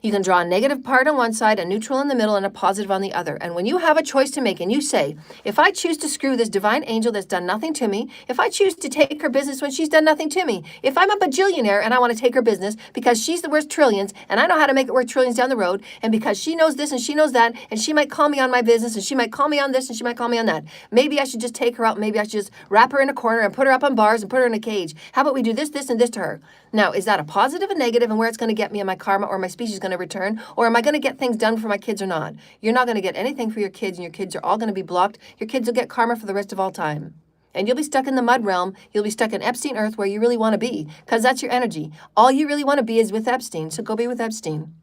You can draw a negative part on one side, a neutral in the middle, and a positive on the other. And when you have a choice to make and you say, if I choose to screw this divine angel that's done nothing to me, if I choose to take her business when she's done nothing to me, if I'm a bajillionaire and I want to take her business because she's worth trillions and I know how to make it worth trillions down the road, and because she knows this and she knows that, and she might call me on my business and she might call me on this and she might call me on that. Maybe I should just take her out. Maybe I should just wrap her in a corner and put her up on bars and put her in a cage. How about we do this, this, and this to her? Now, is that a positive, a negative, and where it's going to get me and my karma or my species going to return? Or am I going to get things done for my kids or not? You're not going to get anything for your kids, and your kids are all going to be blocked. Your kids will get karma for the rest of all time. And you'll be stuck in the mud realm. You'll be stuck in Epstein Earth where you really want to be, because that's your energy. All you really want to be is with Epstein, so go be with Epstein.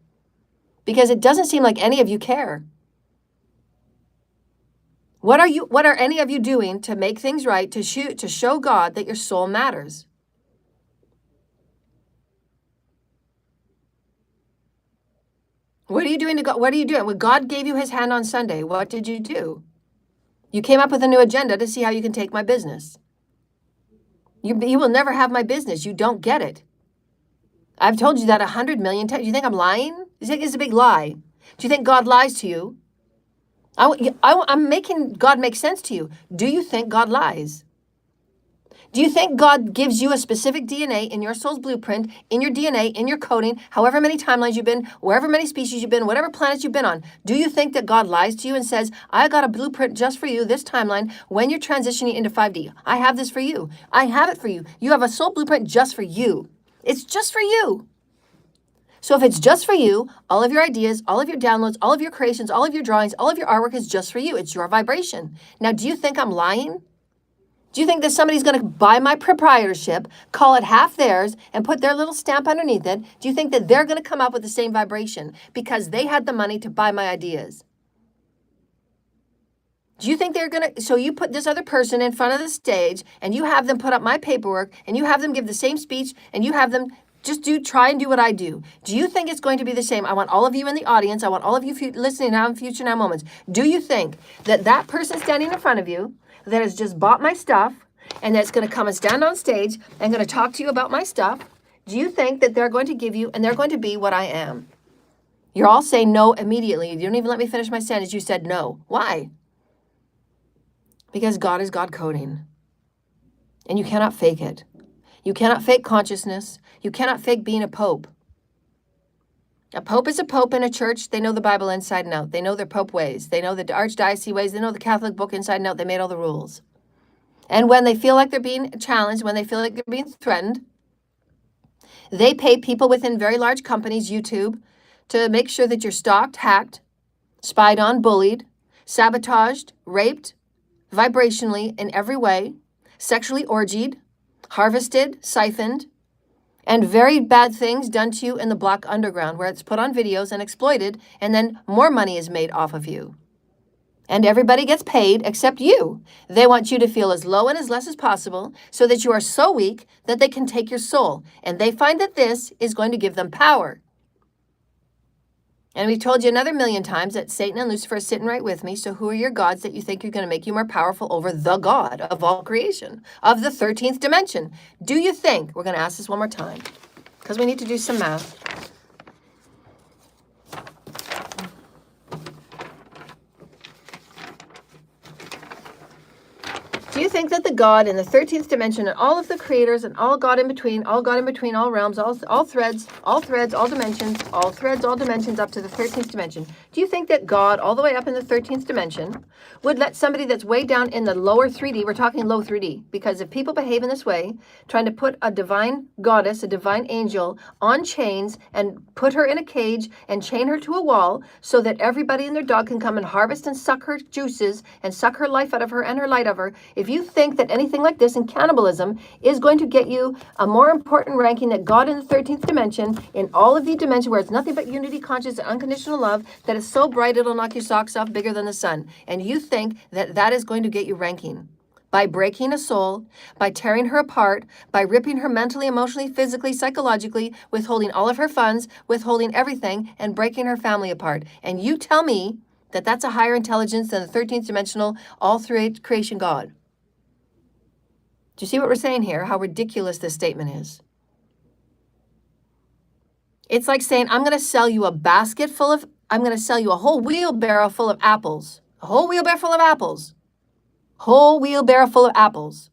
Because it doesn't seem like any of you care. What are any of you doing to make things right, to show God that your soul matters? What are you doing to God? What are you doing? When God gave you his hand on Sunday, what did you do? You came up with a new agenda to see how you can take my business. You will never have my business. You don't get it. I've told you that 100 million times. Do you think I'm lying? Do you think it's a big lie? Do you think God lies to you? I'm making God make sense to you. Do you think God lies? Do you think God gives you a specific DNA in your soul's blueprint, in your DNA, in your coding, however many timelines you've been, wherever many species you've been, whatever planets you've been on? Do you think that God lies to you and says, I got a blueprint just for you, this timeline, when you're transitioning into 5D? I have this for you. I have it for you. You have a soul blueprint just for you. It's just for you. So if it's just for you, all of your ideas, all of your downloads, all of your creations, all of your drawings, all of your artwork is just for you. It's your vibration. Now, do you think I'm lying? Do you think that somebody's going to buy my proprietorship, call it half theirs, and put their little stamp underneath it? Do you think that they're going to come up with the same vibration because they had the money to buy my ideas? Do you think they're going to, so you put this other person in front of the stage and you have them put up my paperwork and you have them give the same speech and you have them just try and do what I do. Do you think it's going to be the same? I want all of you in the audience. I want all of you listening now in Future Now Moments. Do you think that that person standing in front of you that has just bought my stuff and that's going to come and stand on stage and going to talk to you about my stuff, do you think that they're going to give you and they're going to be what I am? You're all saying no immediately. You don't even let me finish my sentence. You said no. Why? because God is God coding. And you cannot fake it. You cannot fake consciousness. You cannot fake being a pope. A pope is a pope in a church. They know the Bible inside and out. They know their pope ways. They know the archdiocese ways. They know the Catholic book inside and out. They made all the rules. And when they feel like they're being challenged, when they feel like they're being threatened, they pay people within very large companies, YouTube, to make sure that you're stalked, hacked, spied on, bullied, sabotaged, raped, vibrationally in every way, sexually orgied, harvested, siphoned, and very bad things done to you in the black underground, where it's put on videos and exploited, and then more money is made off of you. And everybody gets paid except you. They want you to feel as low and as less as possible so that you are so weak that they can take your soul. And they find that this is going to give them power. And we've told you another million times that Satan and Lucifer are sitting right with me. So who are your gods that you think are going to make you more powerful over the God of all creation, of the 13th dimension? Do you think, we're going to ask this one more time, because we need to do some math. Do you think that the God in the 13th dimension and all of the creators and all God in between, all realms, all threads, all dimensions, all threads, all dimensions up to the 13th dimension, do you think that God all the way up in the 13th dimension would let somebody that's way down in the lower 3D, we're talking low 3D, because if people behave in this way, trying to put a divine goddess, a divine angel on chains and put her in a cage and chain her to a wall so that everybody and their dog can come and harvest and suck her juices and suck her life out of her and her light of her, if you think that anything like this in cannibalism is going to get you a more important ranking than God in the 13th dimension, in all of the dimensions where it's nothing but unity, conscious, and unconditional love, that is so bright it'll knock your socks off, bigger than the sun, and you think that that is going to get you ranking by breaking a soul, by tearing her apart, by ripping her mentally, emotionally, physically, psychologically, withholding all of her funds, withholding everything, and breaking her family apart. And you tell me that that's a higher intelligence than the 13th dimensional, all through creation God. Do you see what we're saying here? How ridiculous this statement is. It's like saying, I'm going to sell you a whole wheelbarrow full of apples. A whole wheelbarrow full of apples. Whole wheelbarrow full of apples.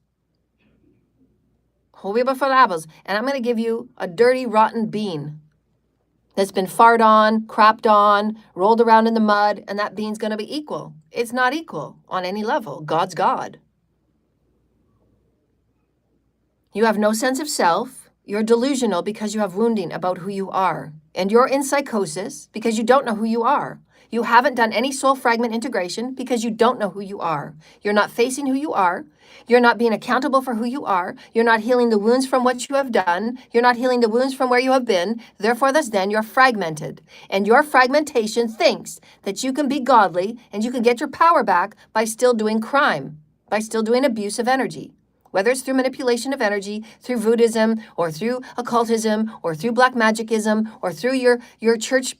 Whole wheelbarrow full of apples. And I'm going to give you a dirty, rotten bean that's been farted on, crapped on, rolled around in the mud, and that bean's going to be equal. It's not equal on any level. God's God. You have no sense of self. You're delusional because you have wounding about who you are. And you're in psychosis because you don't know who you are. You haven't done any soul fragment integration because you don't know who you are. You're not facing who you are. You're not being accountable for who you are. You're not healing the wounds from what you have done. You're not healing the wounds from where you have been. Therefore, thus then, you're fragmented. And your fragmentation thinks that you can be godly and you can get your power back by still doing crime, by still doing abuse of energy. Whether it's through manipulation of energy, through voodooism, or through occultism, or through black magicism, or through your church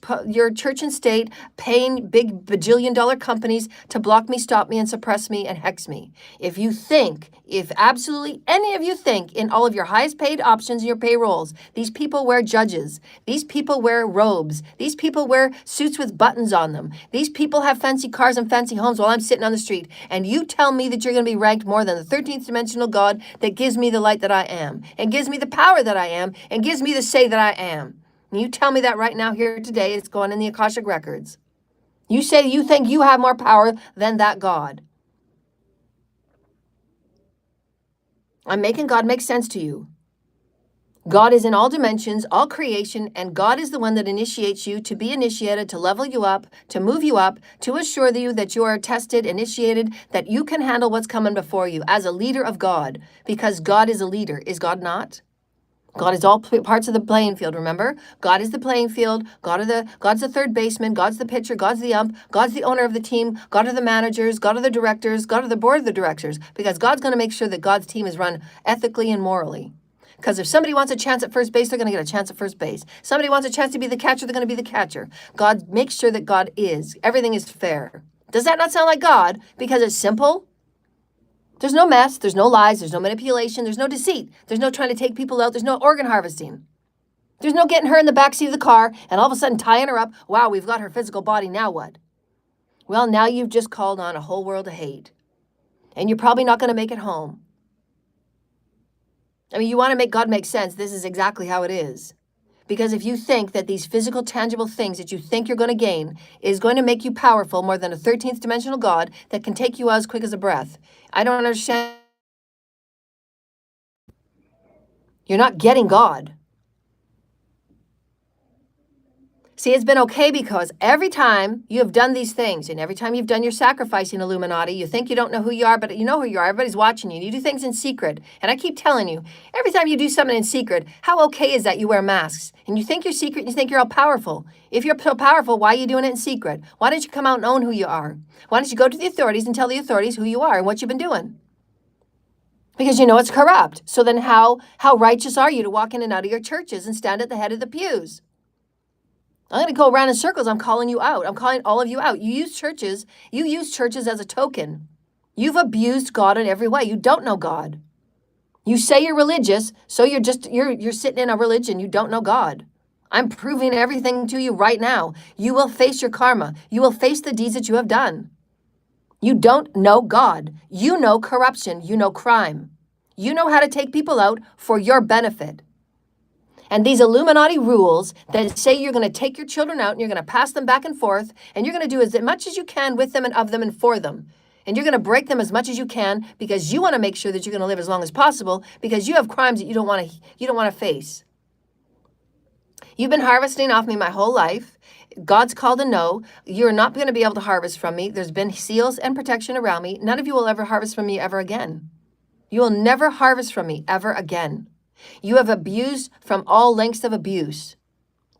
and state paying big bajillion-dollar companies to block me, stop me, and suppress me, and hex me. If absolutely any of you think in all of your highest paid options in your payrolls, these people wear judges, these people wear robes, these people wear suits with buttons on them, these people have fancy cars and fancy homes while I'm sitting on the street, and you tell me that you're going to be ranked more than the 13th dimensional God that gives me the light that I am, and gives me the power that I am, and gives me the say that I am. And you tell me that right now here today, it's going in the Akashic Records. You say you think you have more power than that God. I'm making God make sense to you. God is in all dimensions, all creation, and God is the one that initiates you to be initiated, to level you up, to move you up, to assure you that you are tested, initiated, that you can handle what's coming before you as a leader of God, because God is a leader. Is God not? God is all parts of the playing field, remember? God is the playing field. God's the third baseman. God's the pitcher. God's the ump. God's the owner of the team. God are the managers. God are the directors. God are the board of the directors. Because God's going to make sure that God's team is run ethically and morally. Because if somebody wants a chance at first base, they're going to get a chance at first base. Somebody wants a chance to be the catcher, they're going to be the catcher. God makes sure that God is. Everything is fair. Does that not sound like God? Because it's simple. There's no mess, there's no lies, there's no manipulation, there's no deceit, there's no trying to take people out, there's no organ harvesting. There's no getting her in the backseat of the car and all of a sudden tying her up. Wow, we've got her physical body, now what? Well, now you've just called on a whole world of hate. and you're probably not going to make it home. I mean, you want to make God make sense. This is exactly how it is. Because if you think that these physical, tangible things that you think you're going to gain is going to make you powerful more than a 13th dimensional God that can take you out as quick as a breath, I don't understand. You're not getting God. See, it's been okay because every time you have done these things and every time you've done your sacrificing, Illuminati, you think you don't know who you are, but you know who you are. Everybody's watching you. You do things in secret. And I keep telling you, every time you do something in secret, how okay is that you wear masks? And you think you're secret and you think you're all powerful. If you're so powerful, why are you doing it in secret? Why don't you come out and own who you are? Why don't you go to the authorities and tell the authorities who you are and what you've been doing? Because you know it's corrupt. So then how righteous are you to walk in and out of your churches and stand at the head of the pews? I'm going to go around in circles. I'm calling you out. I'm calling all of you out. You use churches as a token. You've abused God in every way. You don't know God. You say you're religious, so you're sitting in a religion. You don't know God. I'm proving everything to you right now. You will face your karma. You will face the deeds that you have done. You don't know God. You know corruption. You know crime. You know how to take people out for your benefit. And these Illuminati rules that say you're going to take your children out and you're going to pass them back and forth, and you're going to do as much as you can with them and of them and for them. And you're going to break them as much as you can because you want to make sure that you're going to live as long as possible because you have crimes that you don't want to face. You've been harvesting off me my whole life. God's called a no. You're not going to be able to harvest from me. There's been seals and protection around me. None of you will ever harvest from me ever again. You will never harvest from me ever again. You have abused from all lengths of abuse.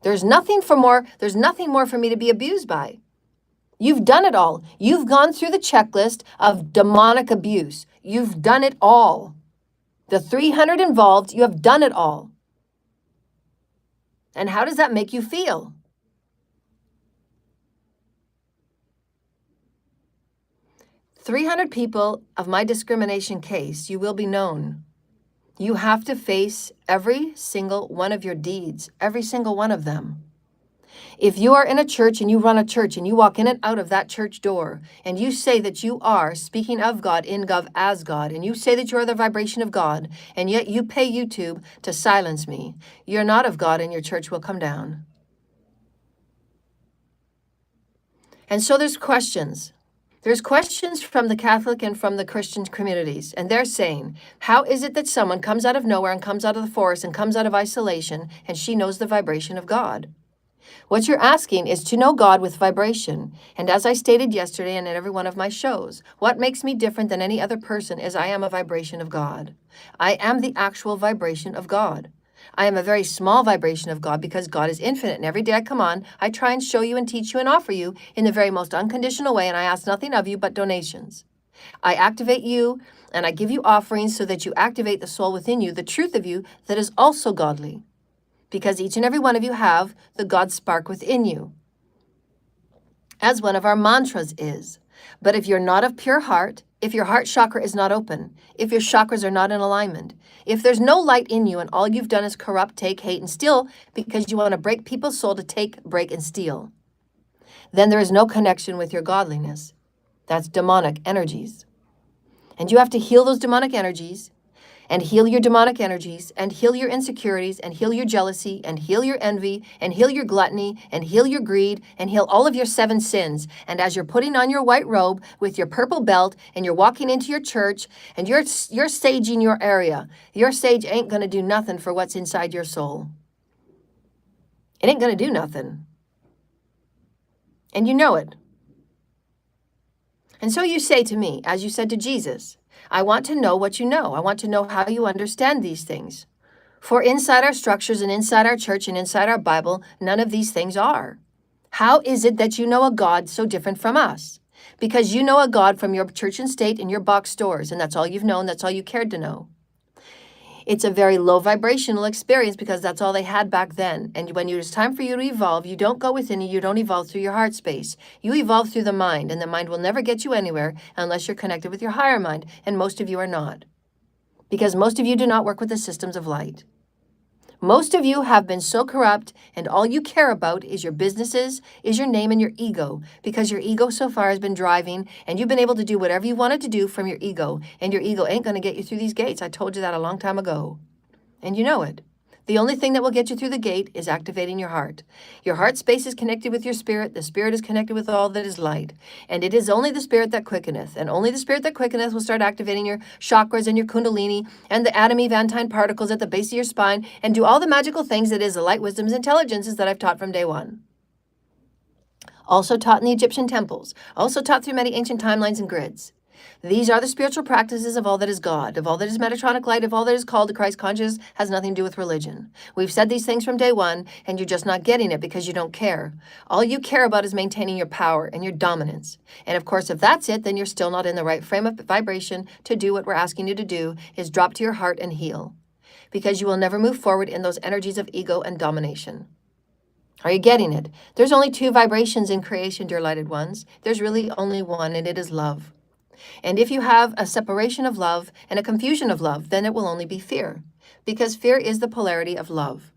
There's nothing more for me to be abused by. You've done it all. You've gone through the checklist of demonic abuse. You've done it all. The 300 involved, you have done it all. And how does that make you feel? "300 people of my discrimination case, you will be known. You have to face every single one of your deeds, every single one of them. If you are in a church and you run a church and you walk in and out of that church door and you say that you are speaking of God, in God, as God, and you say that you are the vibration of God, and yet you pay YouTube to silence me, you're not of God and your church will come down." And so there's questions. There's questions from the Catholic and from the Christian communities, and they're saying, how is it that someone comes out of nowhere and comes out of the forest and comes out of isolation and she knows the vibration of God? What you're asking is to know God with vibration. And as I stated yesterday and in every one of my shows, what makes me different than any other person is I am a vibration of God. I am the actual vibration of God. I am a very small vibration of God because God is infinite. And every day I come on, I try and show you and teach you and offer you in the very most unconditional way. And I ask nothing of you but donations. I activate you and I give you offerings so that you activate the soul within you, the truth of you that is also godly. Because each and every one of you have the God spark within you, as one of our mantras is. But if you're not of pure heart, if your heart chakra is not open, if your chakras are not in alignment, if there's no light in you and all you've done is corrupt, take, hate, and steal because you want to break people's soul to take, break, and steal, then there is no connection with your godliness. That's demonic energies. And you have to heal those demonic energies and heal your demonic energies, and heal your insecurities, and heal your jealousy, and heal your envy, and heal your gluttony, and heal your greed, and heal all of your 7 sins. And as you're putting on your white robe with your purple belt, and you're walking into your church, and you're saging your area, your sage ain't going to do nothing for what's inside your soul. It ain't going to do nothing. And you know it. And so you say to me, as you said to Jesus, I want to know what you know. I want to know how you understand these things. For inside our structures and inside our church and inside our Bible, none of these things are. How is it that you know a God so different from us? Because you know a God from your church and state and your box stores, and that's all you've known, that's all you cared to know. It's a very low vibrational experience because that's all they had back then. And when it's time for you to evolve, you don't go within you, you don't evolve through your heart space. You evolve through the mind, and the mind will never get you anywhere unless you're connected with your higher mind, and most of you are not. Because most of you do not work with the systems of light. Most of you have been so corrupt, and all you care about is your businesses, is your name and your ego, because your ego so far has been driving, and you've been able to do whatever you wanted to do from your ego, and your ego ain't going to get you through these gates. I told you that a long time ago, and you know it. The only thing that will get you through the gate is activating your heart. Your heart space is connected with your spirit. The spirit is connected with all that is light. And it is only the spirit that quickeneth. And only the spirit that quickeneth will start activating your chakras and your kundalini and the atom-evantine particles at the base of your spine and do all the magical things that is the light, wisdoms, intelligences that I've taught from day one. Also taught in the Egyptian temples. Also taught through many ancient timelines and grids. These are the spiritual practices of all that is God, of all that is Metatronic light, of all that is called to Christ consciousness, has nothing to do with religion. We've said these things from day one, and you're just not getting it because you don't care. All you care about is maintaining your power and your dominance. And of course, if that's it, then you're still not in the right frame of vibration to do what we're asking you to do, is drop to your heart and heal. Because you will never move forward in those energies of ego and domination. Are you getting it? There's only 2 vibrations in creation, dear lighted ones. There's really only one, and it is love. And if you have a separation of love and a confusion of love, then it will only be fear, because fear is the polarity of love.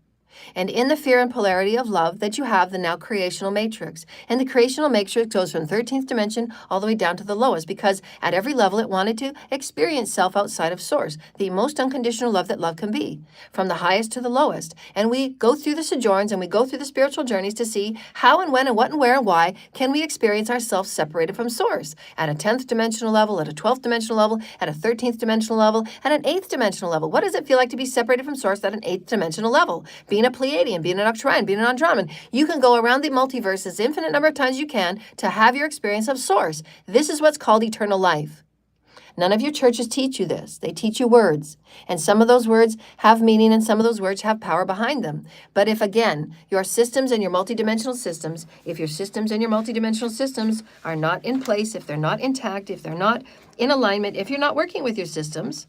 And in the fear and polarity of love that you have the now creational matrix. And the creational matrix goes from 13th dimension all the way down to the lowest, because at every level it wanted to experience self outside of source, the most unconditional love that love can be, from the highest to the lowest. And we go through the sojourns and we go through the spiritual journeys to see how and when and what and where and why can we experience ourselves separated from source, at a 10th dimensional level, at a 12th dimensional level, at a 13th dimensional level, at an 8th dimensional level. What does it feel like to be separated from source at an 8th dimensional level? Being a Pleiadian, being an Octarian, being an Andromedan. You can go around the multiverse as infinite number of times you can to have your experience of source. This is what's called eternal life. None of your churches teach you this. They teach you words. And some of those words have meaning and some of those words have power behind them. But if, again, your systems and your multidimensional systems, if your systems and your multidimensional systems are not in place, if they're not intact, if they're not in alignment, if you're not working with your systems,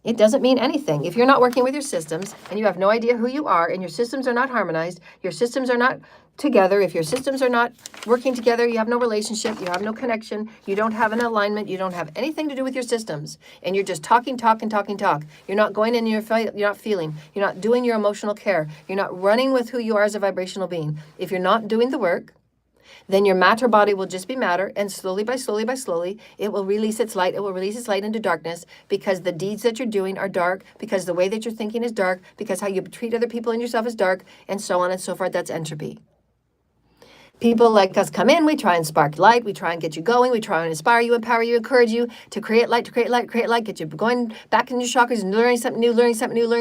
it doesn't mean anything. If you're not working with your systems and you have no idea who you are and your systems are not harmonized, your systems are not together, if your systems are not working together, you have no relationship, you have no connection, you don't have an alignment, you don't have anything to do with your systems, and you're just talking. You're not going in your fight, you're not feeling, you're not doing your emotional care, you're not running with who you are as a vibrational being. If you're not doing the work, then your matter body will just be matter, and slowly by slowly, it will release its light. It will release its light into darkness, because the deeds that you're doing are dark, because the way that you're thinking is dark, because how you treat other people and yourself is dark, and so on and so forth. That's entropy. People like us come in, we try and spark light, we try and get you going, we try and inspire you, empower you, encourage you to create light, get you going back in your chakras and learning something new,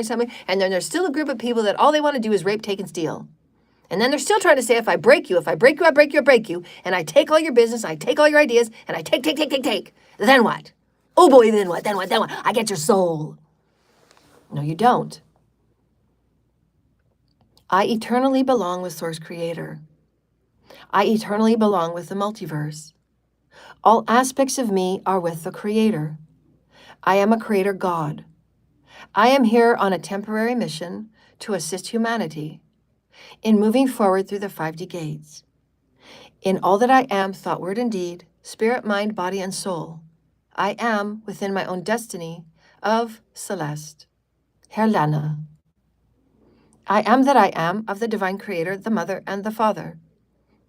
and then there's still a group of people that all they want to do is rape, take, and steal. And then they're still trying to say, if I break you, I break you, and I take all your business, I take all your ideas, and I take, then what? Oh boy, then what? I get your soul. No, you don't. I eternally belong with Source Creator. I eternally belong with the multiverse. All aspects of me are with the Creator. I am a Creator God. I am here on a temporary mission to assist humanity in moving forward through the 5D gates. In all that I am, thought, word, and deed, spirit, mind, body, and soul, I am within my own destiny of Celeste, Herlana. I am that I am of the Divine Creator, the Mother, and the Father.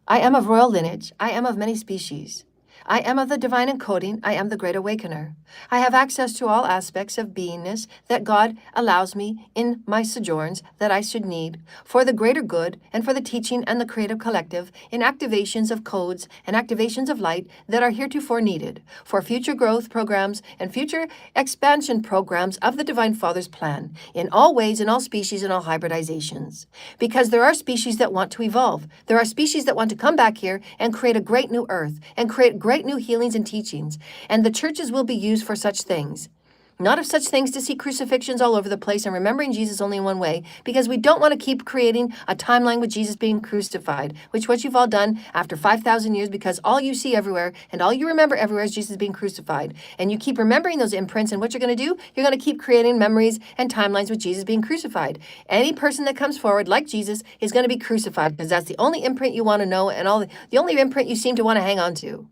I am of royal lineage. I am of many species. I am of the divine encoding. I am the great awakener. I have access to all aspects of beingness that God allows me in my sojourns that I should need for the greater good and for the teaching and the creative collective in activations of codes and activations of light that are heretofore needed for future growth programs and future expansion programs of the Divine Father's plan in all ways, in all species, in all hybridizations. Because there are species that want to evolve. There are species that want to come back here and create a great new earth and create great new healings and teachings, and the churches will be used for such things. Not of such things to see crucifixions all over the place and remembering Jesus only in one way, because we don't want to keep creating a timeline with Jesus being crucified, which what you've all done after 5,000 years, because all you see everywhere and all you remember everywhere is Jesus being crucified. And you keep remembering those imprints, and what you're going to do, you're going to keep creating memories and timelines with Jesus being crucified. Any person that comes forward like Jesus is going to be crucified, because that's the only imprint you want to know and the only imprint you seem to want to hang on to.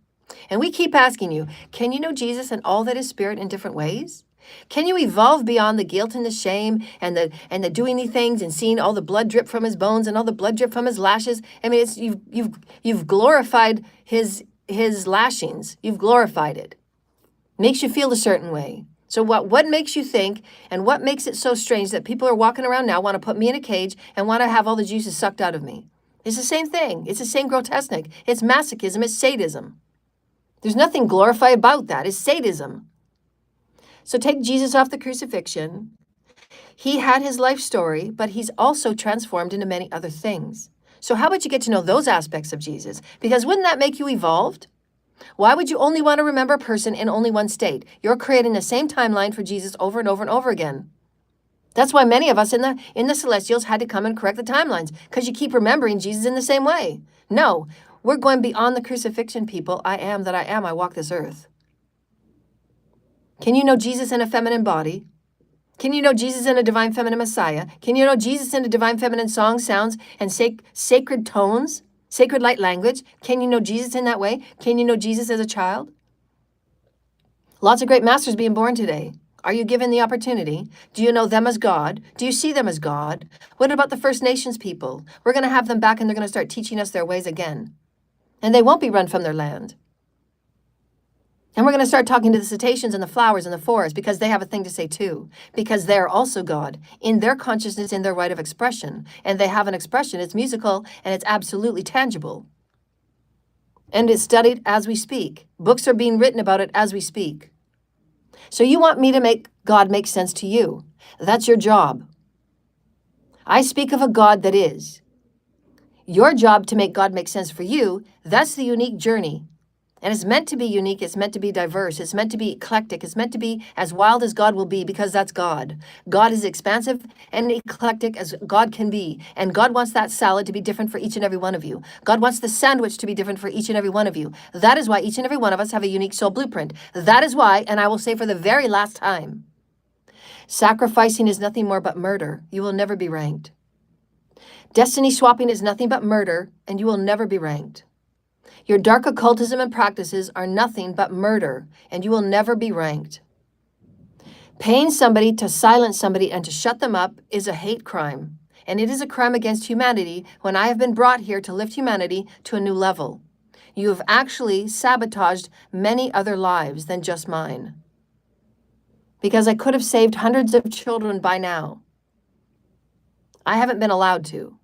And we keep asking you, can you know Jesus and all that is spirit in different ways? Can you evolve beyond the guilt and the shame and the doing the things and seeing all the blood drip from his bones and all the blood drip from his lashes? I mean, it's you've glorified his lashings. You've glorified it. Makes you feel a certain way. So what makes you think, and what makes it so strange that people are walking around now, want to put me in a cage and want to have all the juices sucked out of me? It's the same thing. It's the same grotesque. It's masochism. It's sadism. There's nothing glorified about that. It's sadism. So take Jesus off the crucifixion. He had his life story, but he's also transformed into many other things. So how about you get to know those aspects of Jesus? Because wouldn't that make you evolved? Why would you only want to remember a person in only one state? You're creating the same timeline for Jesus over and over and over again. That's why many of us in the Celestials had to come and correct the timelines, because you keep remembering Jesus in the same way. No, we're going beyond the crucifixion, people. I am that I am. I walk this earth. Can you know Jesus in a feminine body? Can you know Jesus in a divine feminine Messiah? Can you know Jesus in a divine feminine song, sounds, and sacred tones? Sacred light language? Can you know Jesus in that way? Can you know Jesus as a child? Lots of great masters being born today. Are you given the opportunity? Do you know them as God? Do you see them as God? What about the First Nations people? We're going to have them back and they're going to start teaching us their ways again. And they won't be run from their land. And we're going to start talking to the cetaceans and the flowers and the forest, because they have a thing to say too. Because they're also God in their consciousness, in their right of expression. And they have an expression. It's musical and it's absolutely tangible. And it's studied as we speak. Books are being written about it as we speak. So you want me to make God make sense to you. That's your job. I speak of a God that is. Your job to make God make sense for you, that's the unique journey. And it's meant to be unique. It's meant to be diverse. It's meant to be eclectic. It's meant to be as wild as God will be, because that's God. God is expansive and eclectic as God can be. And God wants that salad to be different for each and every one of you. God wants the sandwich to be different for each and every one of you. That is why each and every one of us have a unique soul blueprint. That is why, and I will say for the very last time, sacrificing is nothing more but murder. You will never be ranked. Destiny swapping is nothing but murder, and you will never be ranked. Your dark occultism and practices are nothing but murder, and you will never be ranked. Paying somebody to silence somebody and to shut them up is a hate crime, and it is a crime against humanity when I have been brought here to lift humanity to a new level. You have actually sabotaged many other lives than just mine, because I could have saved hundreds of children by now. I haven't been allowed to.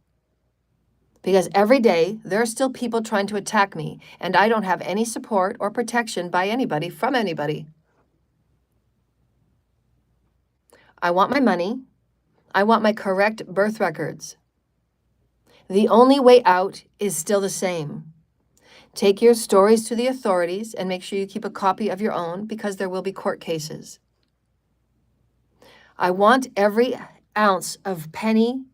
Because every day, there are still people trying to attack me, and I don't have any support or protection by anybody from anybody. I want my money. I want my correct birth records. The only way out is still the same. Take your stories to the authorities and make sure you keep a copy of your own, because there will be court cases. I want every ounce of penny,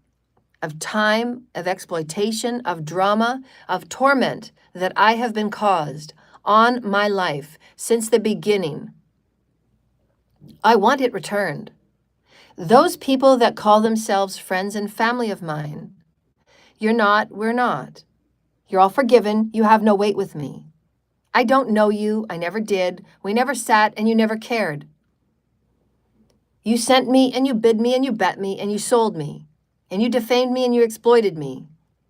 of time, of exploitation, of drama, of torment that I have been caused on my life since the beginning. I want it returned. Those people that call themselves friends and family of mine, you're not, we're not. You're all forgiven. You have no weight with me. I don't know you. I never did. We never sat, and you never cared. You sent me and you bid me and you bet me and you sold me. And you defamed me and you exploited me.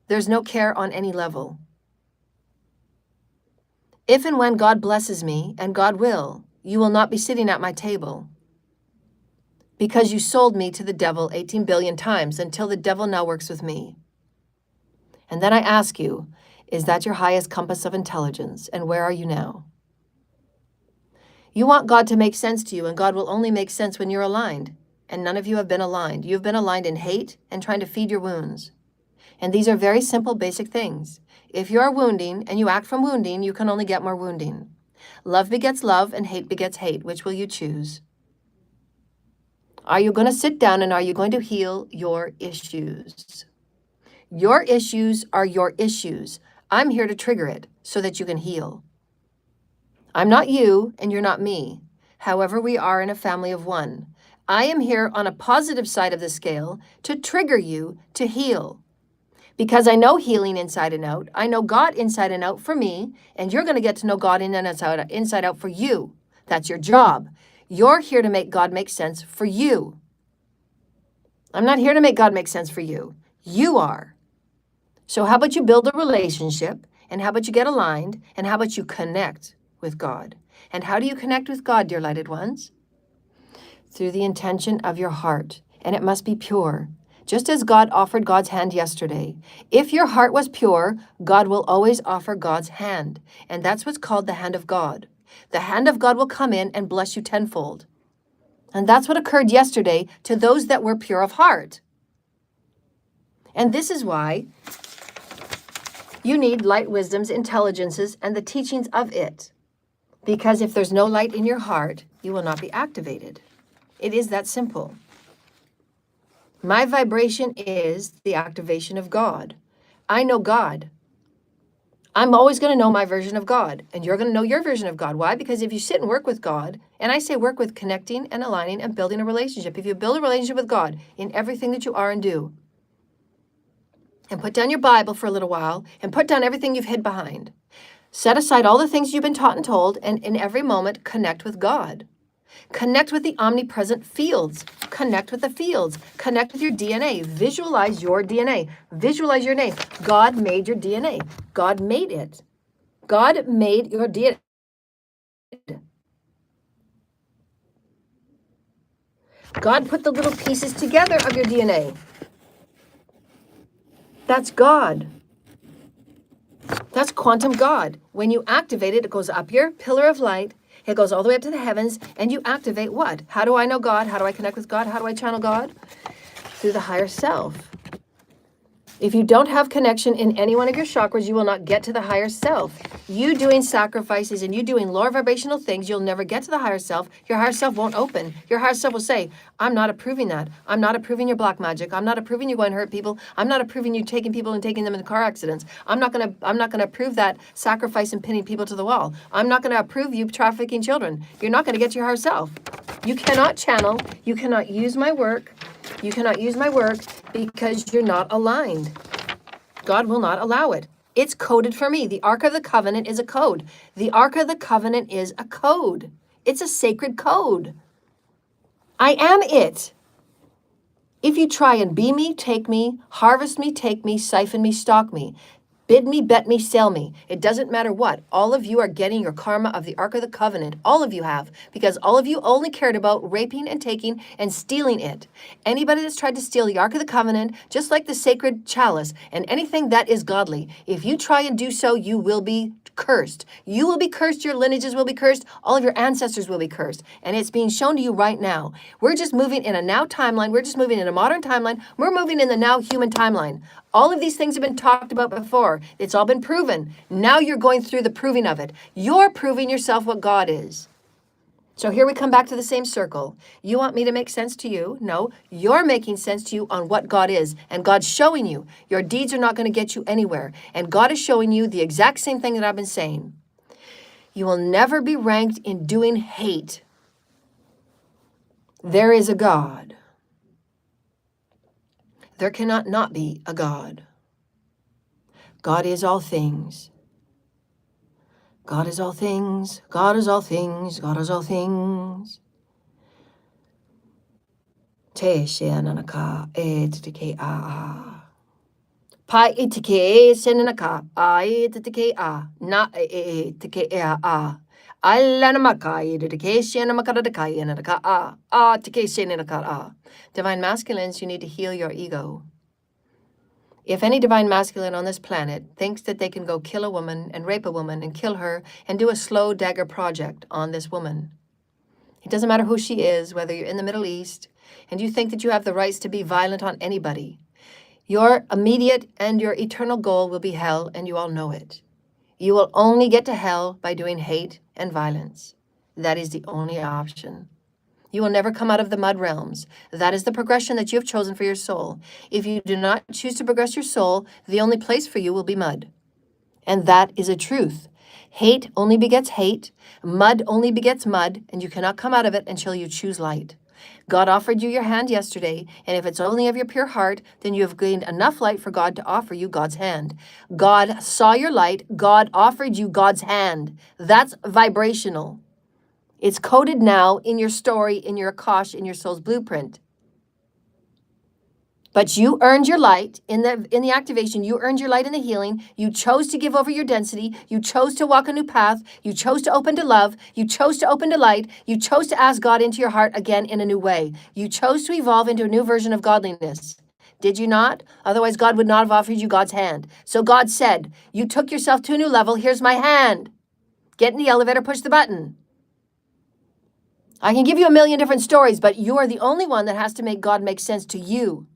There's no care on any level. If and when God blesses me, and God will, you will not be sitting at my table, because you sold me to the devil 18 billion times until the devil now works with me. And then I ask you, is that your highest compass of intelligence? And where are you now? You want God to make sense to you, and God will only make sense when you're aligned. And none of you have been aligned. You've been aligned in hate and trying to feed your wounds. And these are very simple, basic things. If you are wounding and you act from wounding, you can only get more wounding. Love begets love and hate begets hate. Which will you choose? Are you going to sit down and are you going to heal your issues? Your issues are your issues. I'm here to trigger it so that you can heal. I'm not you and you're not me. However, we are in a family of one. I am here on a positive side of the scale to trigger you to heal. Because I know healing inside and out. I know God inside and out for me, and you're going to get to know God inside out for you. That's your job. You're here to make God make sense for you. I'm not here to make God make sense for you. You are. So how about you build a relationship, and how about you get aligned, and how about you connect with God? And how do you connect with God, dear lighted ones? Through the intention of your heart, and it must be pure. Just as God offered God's hand yesterday. If your heart was pure, God will always offer God's hand. And that's what's called the hand of God. The hand of God will come in and bless you tenfold. And that's what occurred yesterday to those that were pure of heart. And this is why you need light wisdoms, intelligences, and the teachings of it. Because if there's no light in your heart, you will not be activated. It is that simple. My vibration is the activation of God. I know God. I'm always going to know my version of God, and you're going to know your version of God. Why? Because if you sit and work with God, and I say work with connecting and aligning and building a relationship, if you build a relationship with God in everything that you are and do, and put down your Bible for a little while, and put down everything you've hid behind, set aside all the things you've been taught and told, and in every moment, connect with God. Connect with the omnipresent fields. Connect with the fields. Connect with your DNA. Visualize your DNA. Visualize your name. God made your DNA. God made it. God made your DNA. God put the little pieces together of your DNA. That's God. That's quantum God. When you activate it, it goes up your pillar of light. It goes all the way up to the heavens, and you activate what? How do I know God? How do I connect with God? How do I channel God? Through the higher self. If you don't have connection in any one of your chakras, you will not get to the higher self. You doing sacrifices and you doing lower vibrational things, you'll never get to the higher self. Your higher self won't open. Your higher self will say, I'm not approving that. I'm not approving your black magic. I'm not approving you going to hurt people. I'm not approving you taking people and taking them into car accidents. I'm not gonna approve that sacrifice and pinning people to the wall. I'm not gonna approve you trafficking children. You're not gonna get to your higher self. You cannot channel. You cannot use my work. You cannot use my work because you're not aligned. God will not allow it. It's coded for me. The Ark of the Covenant is a code. The Ark of the Covenant is a code. It's a sacred code. I am it. If you try and be me, take me, harvest me, take me, siphon me, stalk me, bid me, bet me, sell me. It doesn't matter what. All of you are getting your karma of the Ark of the Covenant. All of you have, because all of you only cared about raping and taking and stealing it. Anybody that's tried to steal the Ark of the Covenant, just like the sacred chalice and anything that is godly, if you try and do so, you will be cursed. You will be cursed. Your lineages will be cursed. All of your ancestors will be cursed. And it's being shown to you right now. We're just moving in a now timeline. We're just moving in a modern timeline. We're moving in the now human timeline. All of these things have been talked about before. It's all been proven. Now you're going through the proving of it. You're proving yourself what God is. So here we come back to the same circle. You want me to make sense to you? No, you're making sense to you on what God is. And God's showing you. Your deeds are not going to get you anywhere. And God is showing you the exact same thing that I've been saying. You will never be ranked in doing hate. There is a God. There cannot not be a God. God is all things. God is all things. God is all things. God is all things. Te shenanaka e tike a. Pai itike shenanaka I tike a. Na e tike a. Allanamaka e tike shenamaka de kai enaka a. A tike shenanaka a. Divine masculines, you need to heal your ego. If any divine masculine on this planet thinks that they can go kill a woman and rape a woman and kill her and do a slow dagger project on this woman, it doesn't matter who she is, whether you're in the Middle East, and you think that you have the rights to be violent on anybody, your immediate and your eternal goal will be hell, and you all know it. You will only get to hell by doing hate and violence. That is the only option. You will never come out of the mud realms. That is the progression that you have chosen for your soul. If you do not choose to progress your soul, the only place for you will be mud. And that is a truth. Hate only begets hate. Mud only begets mud, and you cannot come out of it until you choose light. God offered you your hand yesterday, and if it's only of your pure heart, then you have gained enough light for God to offer you God's hand. God saw your light. God offered you God's hand. That's vibrational. It's coded now in your story, in your Akash, in your soul's blueprint. But you earned your light in the activation. You earned your light in the healing. You chose to give over your density. You chose to walk a new path. You chose to open to love. You chose to open to light. You chose to ask God into your heart again in a new way. You chose to evolve into a new version of godliness. Did you not? Otherwise, God would not have offered you God's hand. So God said, you took yourself to a new level. Here's my hand. Get in the elevator, push the button. I can give you a million different stories, but you are the only one that has to make God make sense to you.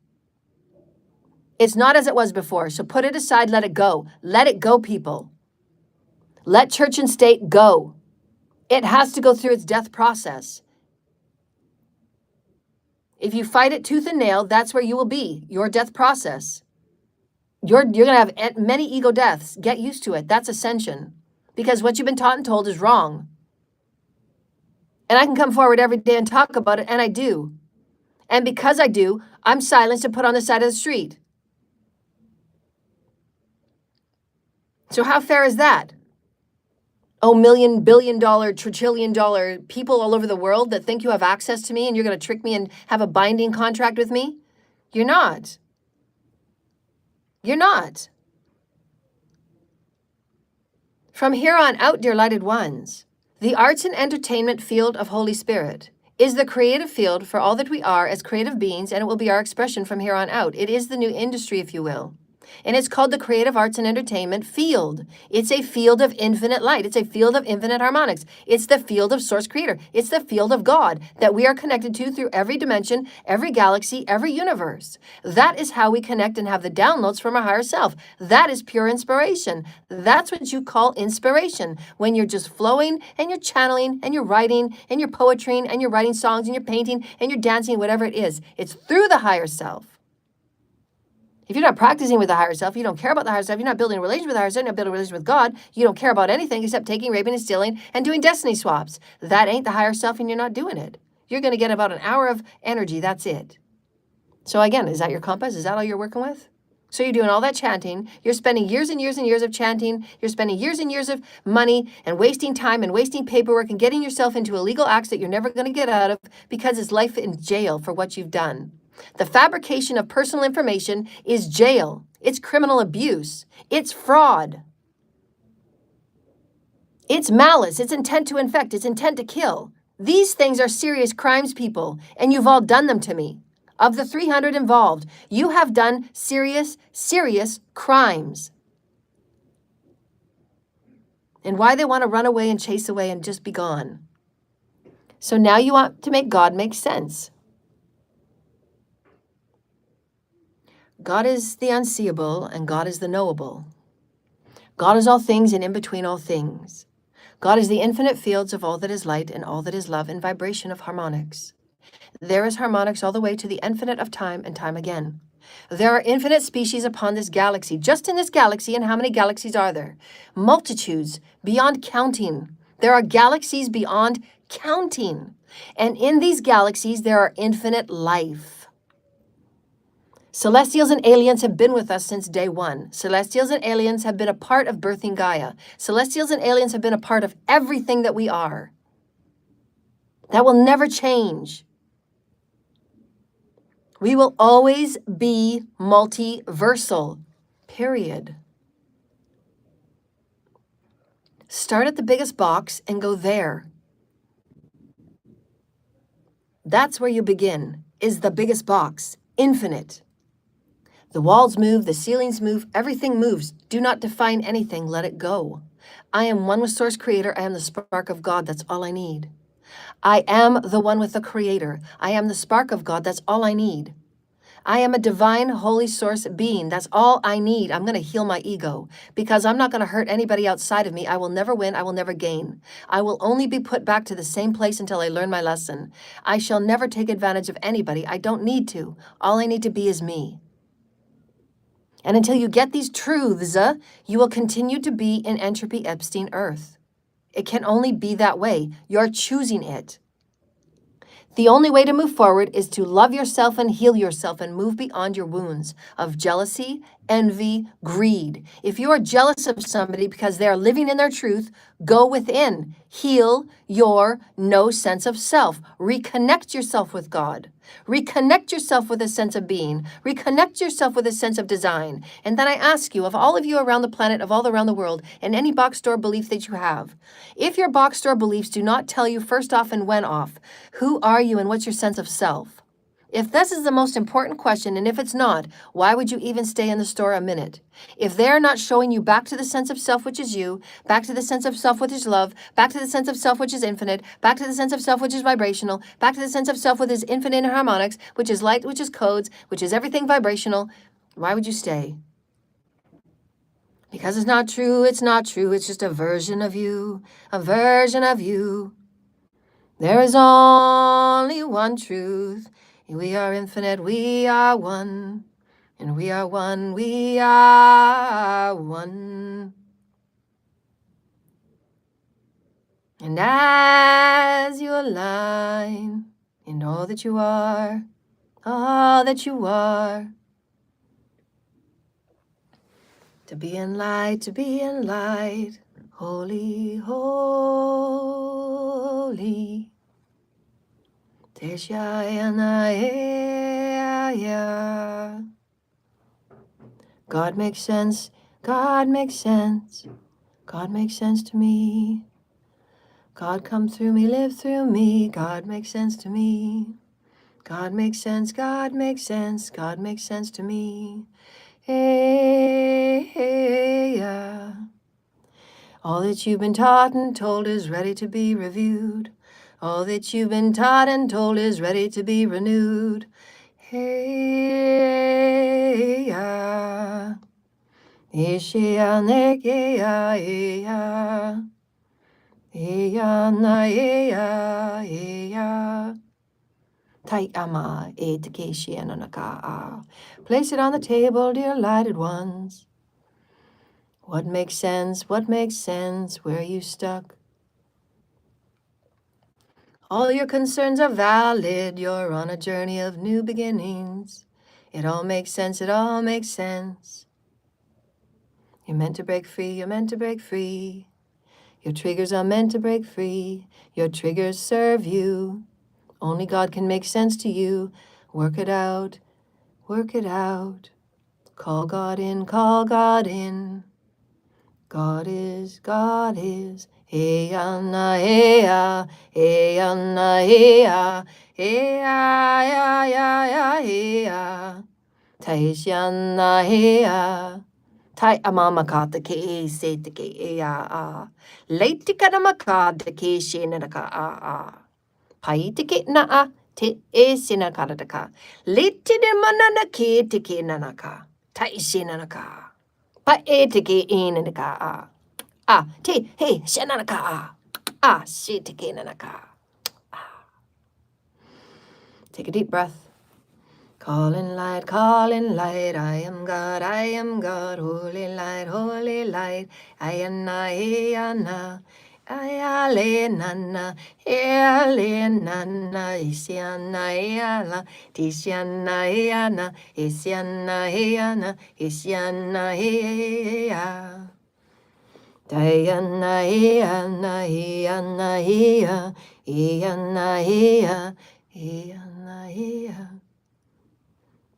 It's not as it was before. So put it aside, let it go. Let it go, people. Let church and state go. It has to go through its death process. If you fight it tooth and nail, that's where you will be, your death process. You're going to have many ego deaths. Get used to it. That's ascension. Because what you've been taught and told is wrong. And I can come forward every day and talk about it, and I do. And because I do, I'm silenced and put on the side of the street. So how fair is that? Oh, million, billion dollar, trillion dollar people all over the world that think you have access to me and you're going to trick me and have a binding contract with me? You're not. You're not. From here on out, dear lighted ones, the arts and entertainment field of Holy Spirit is the creative field for all that we are as creative beings, and it will be our expression from here on out. It is the new industry, if you will. And it's called the creative arts and entertainment field. It's a field of infinite light. It's a field of infinite harmonics. It's the field of source creator. It's the field of God that we are connected to through every dimension, every galaxy, every universe. That is how we connect and have the downloads from our higher self. That is pure inspiration. That's what you call inspiration. When you're just flowing and you're channeling and you're writing and you're poetrying and you're writing songs and you're painting and you're dancing, whatever it is. It's through the higher self. If you're not practicing with the higher self, you don't care about the higher self, you're not building a relationship with the higher self, you're not building a relationship with God, you don't care about anything except taking, raping, and stealing, and doing destiny swaps. That ain't the higher self, and you're not doing it. You're going to get about an hour of energy, that's it. So again, is that your compass? Is that all you're working with? So you're doing all that chanting, you're spending years and years and years of chanting, you're spending years and years of money, and wasting time, and wasting paperwork, and getting yourself into illegal acts that you're never going to get out of, because it's life in jail for what you've done. The fabrication of personal information is jail. It's criminal abuse. It's fraud. It's malice. It's intent to infect. It's intent to kill. These things are serious crimes, people, and you've all done them to me. Of the 300 involved, you have done serious, serious crimes. And why they want to run away and chase away and just be gone. So now you want to make God make sense. God is the unseeable and God is the knowable. God is all things and in between all things. God is the infinite fields of all that is light and all that is love and vibration of harmonics. There is harmonics all the way to the infinite of time and time again. There are infinite species upon this galaxy, just in this galaxy, and how many galaxies are there? Multitudes, beyond counting. There are galaxies beyond counting. And in these galaxies, there are infinite life. Celestials and aliens have been with us since day one. Celestials and aliens have been a part of birthing Gaia. Celestials and aliens have been a part of everything that we are. That will never change. We will always be multiversal, period. Start at the biggest box and go there. That's where you begin, is the biggest box, infinite. The walls move, the ceilings move, everything moves. Do not define anything, let it go. I am one with Source Creator. I am the spark of God. That's all I need. I am the one with the Creator. I am the spark of God. That's all I need. I am a divine, holy source being. That's all I need. I'm going to heal my ego because I'm not going to hurt anybody outside of me. I will never win. I will never gain. I will only be put back to the same place until I learn my lesson. I shall never take advantage of anybody. I don't need to. All I need to be is me. And until you get these truths, you will continue to be in entropy Epstein Earth. It can only be that way. You're choosing it. The only way to move forward is to love yourself and heal yourself and move beyond your wounds of jealousy, envy, greed. If you are jealous of somebody because they are living in their truth, go within. Heal your no sense of self. Reconnect yourself with God. Reconnect yourself with a sense of being. Reconnect yourself with a sense of design. And then I ask you, of all of you around the planet, of all around the world, and any box store belief that you have, if your box store beliefs do not tell you first off and when off, who are you and what's your sense of self? If this is the most important question, and if it's not, why would you even stay in the store a minute? If they're not showing you back to the sense of self, which is you, back to the sense of self, which is love, back to the sense of self, which is infinite, back to the sense of self, which is vibrational, back to the sense of self, which is infinite harmonics, which is light, which is codes, which is everything vibrational, why would you stay? Because it's not true, it's not true, it's just a version of you, a version of you. There is only one truth. We are infinite, we are one. And we are one, we are one. And as you align in all that you are, to be in light, holy, holy. God makes sense, God makes sense, God makes sense to me. God come through me, live through me, God makes sense to me. God makes sense, God makes sense, God makes sense to me. Hey, hey, yeah. All that you've been taught and told is ready to be reviewed. All that you've been taught and told is ready to be renewed. Hey, yeah. Ishia negeya, yeah. Yeah, na, yeah, yeah. Tai ama, etekeshi ananaka. Place it on the table, dear lighted ones. What makes sense? What makes sense? Where are you stuck? All your concerns are valid. You're on a journey of new beginnings. It all makes sense. It all makes sense. You're meant to break free. You're meant to break free. Your triggers are meant to break free. Your triggers serve you. Only God can make sense to you. Work it out. Work it out. Call God in. Call God in. God is, God is. Hey na hey ya, hey na hey ya, hey ya ya hey ya. Taishan hey ya. Tai amama kata ke se te ke ya. Late kana makata ke shena ka a. Pai te ke na a te e sina kara ka. Late de manana ke te ke nanaka. Tai shena ka. Pa e te ke in ka a. Ah, te, hey, shenanaka. Ah, shitikinanaka. Take a deep breath. Call in light, I am God, holy light, ayana, ayana, ayale, nana, eale, nana, isiana, eala, tisiana, eana, isiana, eana, isiana, ea. Diana, Iana, Iana, Ia, Iana, Ia, Iana, Ia.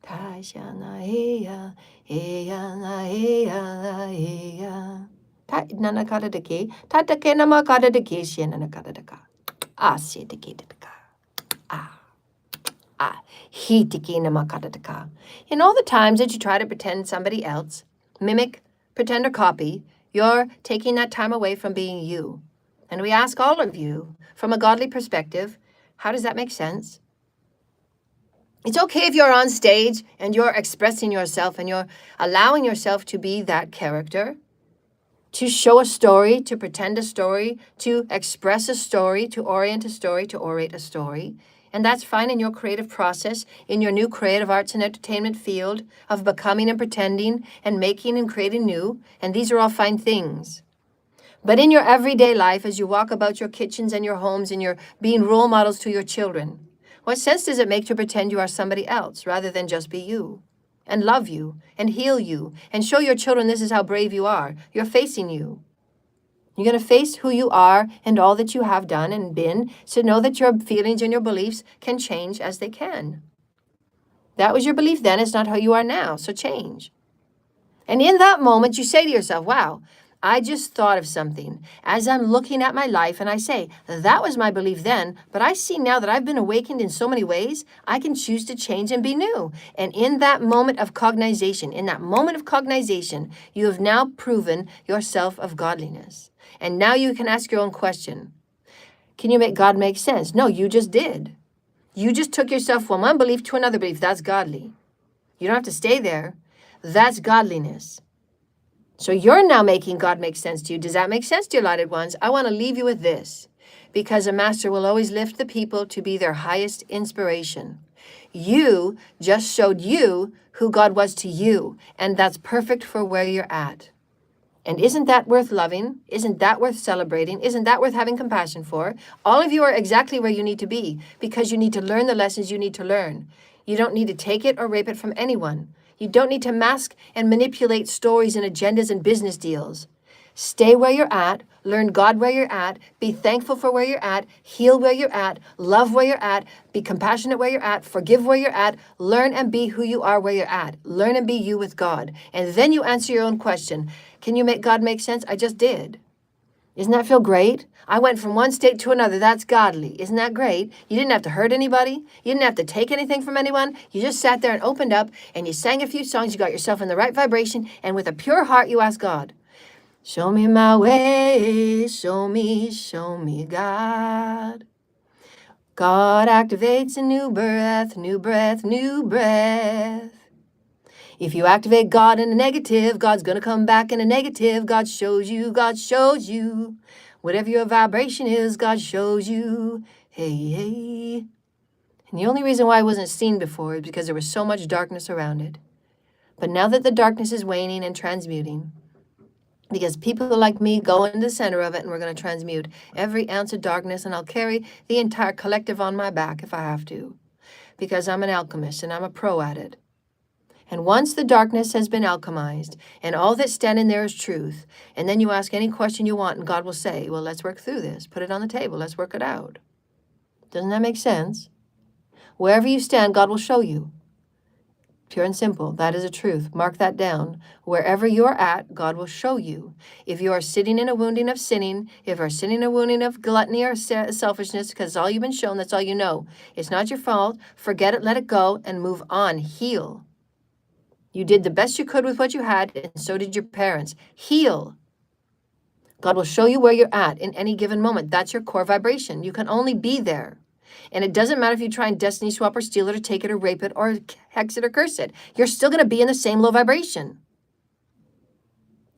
Tashana, Ia, Iana, Ia, Ia. Nana kata de ke, Tatake nama kata de ke, Shanana kata de ka. Ah, si de ke de ka. Ah, he tiki nama kata de ka. In all the times that you try to pretend somebody else, mimic, pretend or copy, you're taking that time away from being you. And we ask all of you, from a godly perspective, how does that make sense? It's okay if you're on stage and you're expressing yourself and you're allowing yourself to be that character, to show a story, to pretend a story, to express a story, to orient a story, to orate a story. And that's fine in your creative process, in your new creative arts and entertainment field of becoming and pretending and making and creating new. And these are all fine things. But in your everyday life, as you walk about your kitchens and your homes and you're being role models to your children, what sense does it make to pretend you are somebody else rather than just be you? and love you and heal you and show your children this is how brave you are. You're facing you. You're going to face who you are and all that you have done and been, so know that your feelings and your beliefs can change as they can. That was your belief then. It's not how you are now. So change. And in that moment, you say to yourself, wow, I just thought of something. As I'm looking at my life and I say, that was my belief then, but I see now that I've been awakened in so many ways, I can choose to change and be new. And in that moment of cognization, you have now proven yourself of godliness. And now you can ask your own question. Can you make God make sense? No, you just did. You just took yourself from one belief to another belief. That's godly. You don't have to stay there. That's godliness. So you're now making God make sense to you. Does that make sense, dear lighted ones? I want to leave you with this, because a master will always lift the people to be their highest inspiration. You just showed you who God was to you, and that's perfect for where you're at. And isn't that worth loving? Isn't that worth celebrating? Isn't that worth having compassion for? All of you are exactly where you need to be, because you need to learn the lessons you need to learn. You don't need to take it or rape it from anyone. You don't need to mask and manipulate stories and agendas and business deals. Stay where you're at, learn God where you're at, be thankful for where you're at, heal where you're at, love where you're at, be compassionate where you're at, forgive where you're at, learn and be who you are where you're at. Learn and be you with God. And then you answer your own question. Can you make God make sense? I just did. Isn't that feel great? I went from one state to another. That's godly. Isn't that great? You didn't have to hurt anybody. You didn't have to take anything from anyone. You just sat there and opened up and you sang a few songs. You got yourself in the right vibration. And with a pure heart, you asked God, show me my way. Show me, God. God activates a new breath, new breath, new breath. If you activate God in a negative, God's going to come back in a negative. God shows you, God shows you. Whatever your vibration is, God shows you. Hey, hey. And the only reason why I wasn't seen before is because there was so much darkness around it. But now that the darkness is waning and transmuting, because people like me go into the center of it, and we're going to transmute every ounce of darkness, and I'll carry the entire collective on my back if I have to, because I'm an alchemist and I'm a pro at it. And once the darkness has been alchemized and all that's standing there is truth, and then you ask any question you want and God will say, well, let's work through this. Put it on the table. Let's work it out. Doesn't that make sense? Wherever you stand, God will show you. Pure and simple. That is a truth. Mark that down. Wherever you're at, God will show you. If you are sitting in a wounding of sinning, if you're sitting in a wounding of gluttony or selfishness, because all you've been shown, that's all you know. It's not your fault. Forget it, let it go, and move on. Heal. You did the best you could with what you had, and so did your parents. Heal. God will show you where you're at in any given moment. That's your core vibration. You can only be there. And it doesn't matter if you try and destiny swap or steal it or take it or rape it or hex it or curse it. You're still going to be in the same low vibration.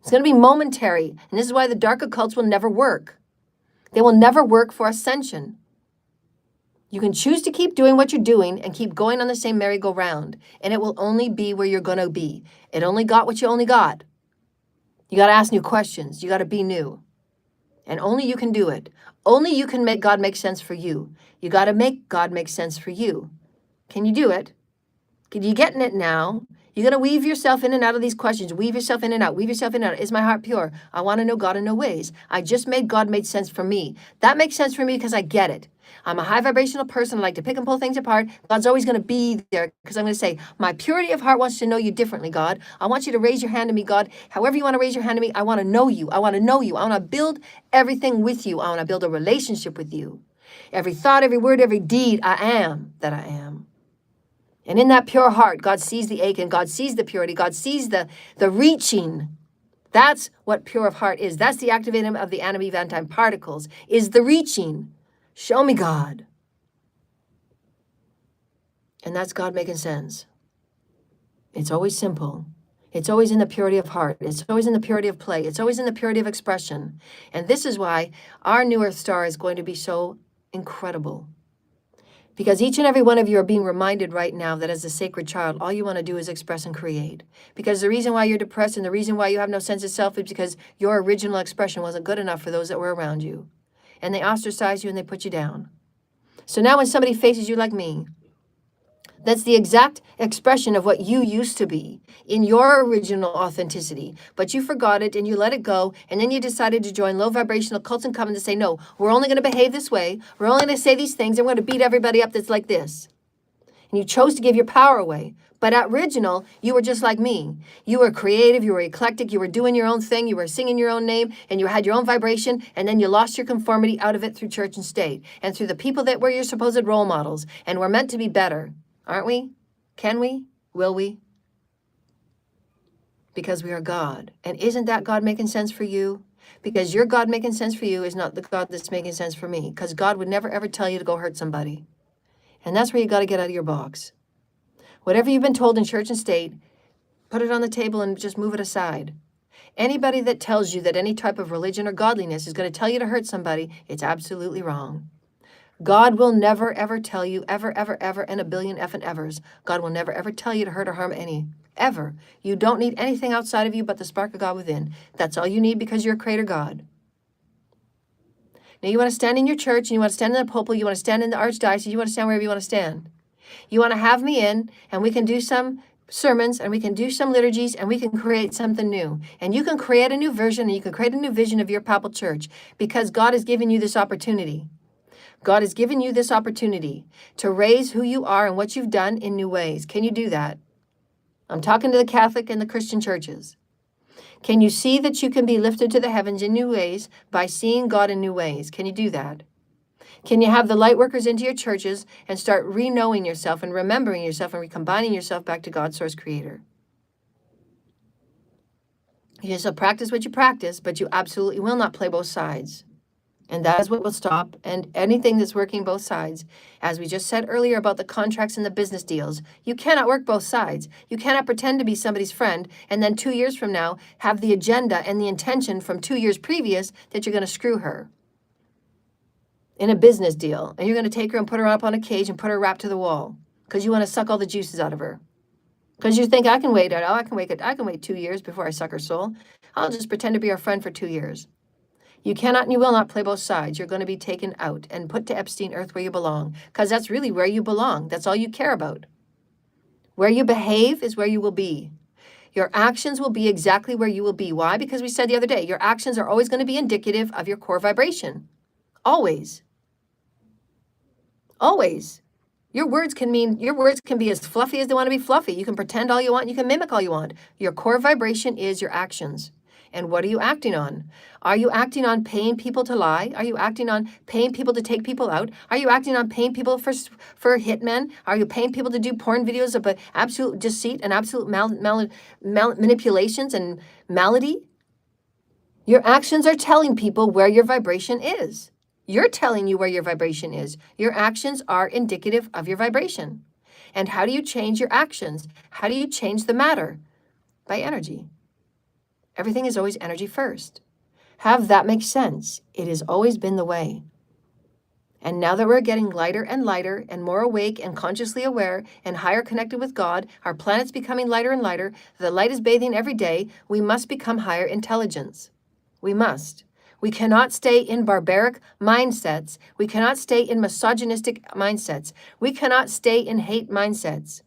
It's going to be momentary. And this is why the dark occults will never work. They will never work for ascension. You can choose to keep doing what you're doing and keep going on the same merry-go-round, and it will only be where you're going to be. It only got what you only got. You got to ask new questions. You got to be new. And only you can do it. Only you can make God make sense for you. You got to make God make sense for you. Can you do it? Are you getting it now? You're going to weave yourself in and out of these questions. Weave yourself in and out. Weave yourself in and out. Is my heart pure? I want to know God in no ways. I just made God make sense for me. That makes sense for me because I get it. I'm a high vibrational person. I like to pick and pull things apart. God's always going to be there because I'm going to say, my purity of heart wants to know you differently, God. I want you to raise your hand to me, God. However you want to raise your hand to me, I want to know you. I want to know you. I want to build everything with you. I want to build a relationship with you. Every thought, every word, every deed, I am that I am. And in that pure heart, God sees the ache and God sees the purity. God sees the reaching. That's what pure of heart is. That's the activating of the anti-Vantine particles, is the reaching. Show me God. And that's God making sense. It's always simple. It's always in the purity of heart. It's always in the purity of play. It's always in the purity of expression. And this is why our new Earth star is going to be so incredible. Because each and every one of you are being reminded right now that as a sacred child, all you want to do is express and create. Because the reason why you're depressed and the reason why you have no sense of self is because your original expression wasn't good enough for those that were around you. And they ostracize you and they put you down. So now when somebody faces you like me, That's the exact expression of what you used to be in your original authenticity. But you forgot it and you let it go. And then you decided to join low vibrational cults and coven to say, no, we're only going to behave this way. We're only going to say these things. And we're going to beat everybody up that's like this. And you chose to give your power away. But at original, you were just like me. You were creative, you were eclectic, you were doing your own thing, you were singing your own name, and you had your own vibration, and then you lost your conformity out of it through church and state, and through the people that were your supposed role models, and we're meant to be better, aren't we? Can we? Will we? Because we are God. And isn't that God making sense for you? Because your God making sense for you is not the God that's making sense for me, because God would never ever tell you to go hurt somebody. And that's where you got to get out of your box. Whatever you've been told in church and state, put it on the table and just move it aside. Anybody that tells you that any type of religion or godliness is going to tell you to hurt somebody, it's absolutely wrong. God will never, ever tell you, ever, ever, ever, and a billion effing evers. God will never, ever tell you to hurt or harm any. Ever. You don't need anything outside of you but the spark of God within. That's all you need because you're a creator God. Now you want to stand in your church, and you want to stand in the pulpit, you want to stand in the archdiocese, you want to stand wherever you want to stand. You want to have me in, and we can do some sermons, and we can do some liturgies, and we can create something new. And you can create a new version, and you can create a new vision of your papal church, because God has given you this opportunity. God has given you this opportunity to raise who you are and what you've done in new ways. Can you do that? I'm talking to the Catholic and the Christian churches. Can you see that you can be lifted to the heavens in new ways by seeing God in new ways? Can you do that? Can you have the light workers into your churches and start re-knowing yourself and remembering yourself and recombining yourself back to God, Source Creator? You just practice what you practice, but you absolutely will not play both sides. And that is what will stop. And anything that's working both sides, as we just said earlier about the contracts and the business deals, you cannot work both sides. You cannot pretend to be somebody's friend and then 2 years from now have the agenda and the intention from 2 years previous that you're going to screw her in a business deal. And you're going to take her and put her up on a cage and put her wrapped to the wall because you want to suck all the juices out of her. Because you think I can wait 2 years before I suck her soul. I'll just pretend to be her friend for 2 years. You cannot and you will not play both sides. You're going to be taken out and put to Epstein Earth where you belong, because that's really where you belong. That's all you care about. Where you behave is where you will be. Your actions will be exactly where you will be. Why? Because we said the other day, your actions are always going to be indicative of your core vibration. Always. Always. Your words can be as fluffy as they want to be fluffy. You can pretend all you want. You can mimic all you want. Your core vibration is your actions. And what are you acting on? Are you acting on paying people to lie? Are you acting on paying people to take people out? Are you acting on paying people for hitmen? Are you paying people to do porn videos of absolute deceit and absolute manipulations and malady? Your actions are telling people where your vibration is. You're telling you where your vibration is. Your actions are indicative of your vibration. And how do you change your actions? How do you change the matter? By energy. Everything is always energy first. Have that make sense. It has always been the way. And now that we're getting lighter and lighter and more awake and consciously aware and higher connected with God, our planet's becoming lighter and lighter, the light is bathing every day, we must become higher intelligence. We must. We cannot stay in barbaric mindsets. We cannot stay in misogynistic mindsets. We cannot stay in hate mindsets.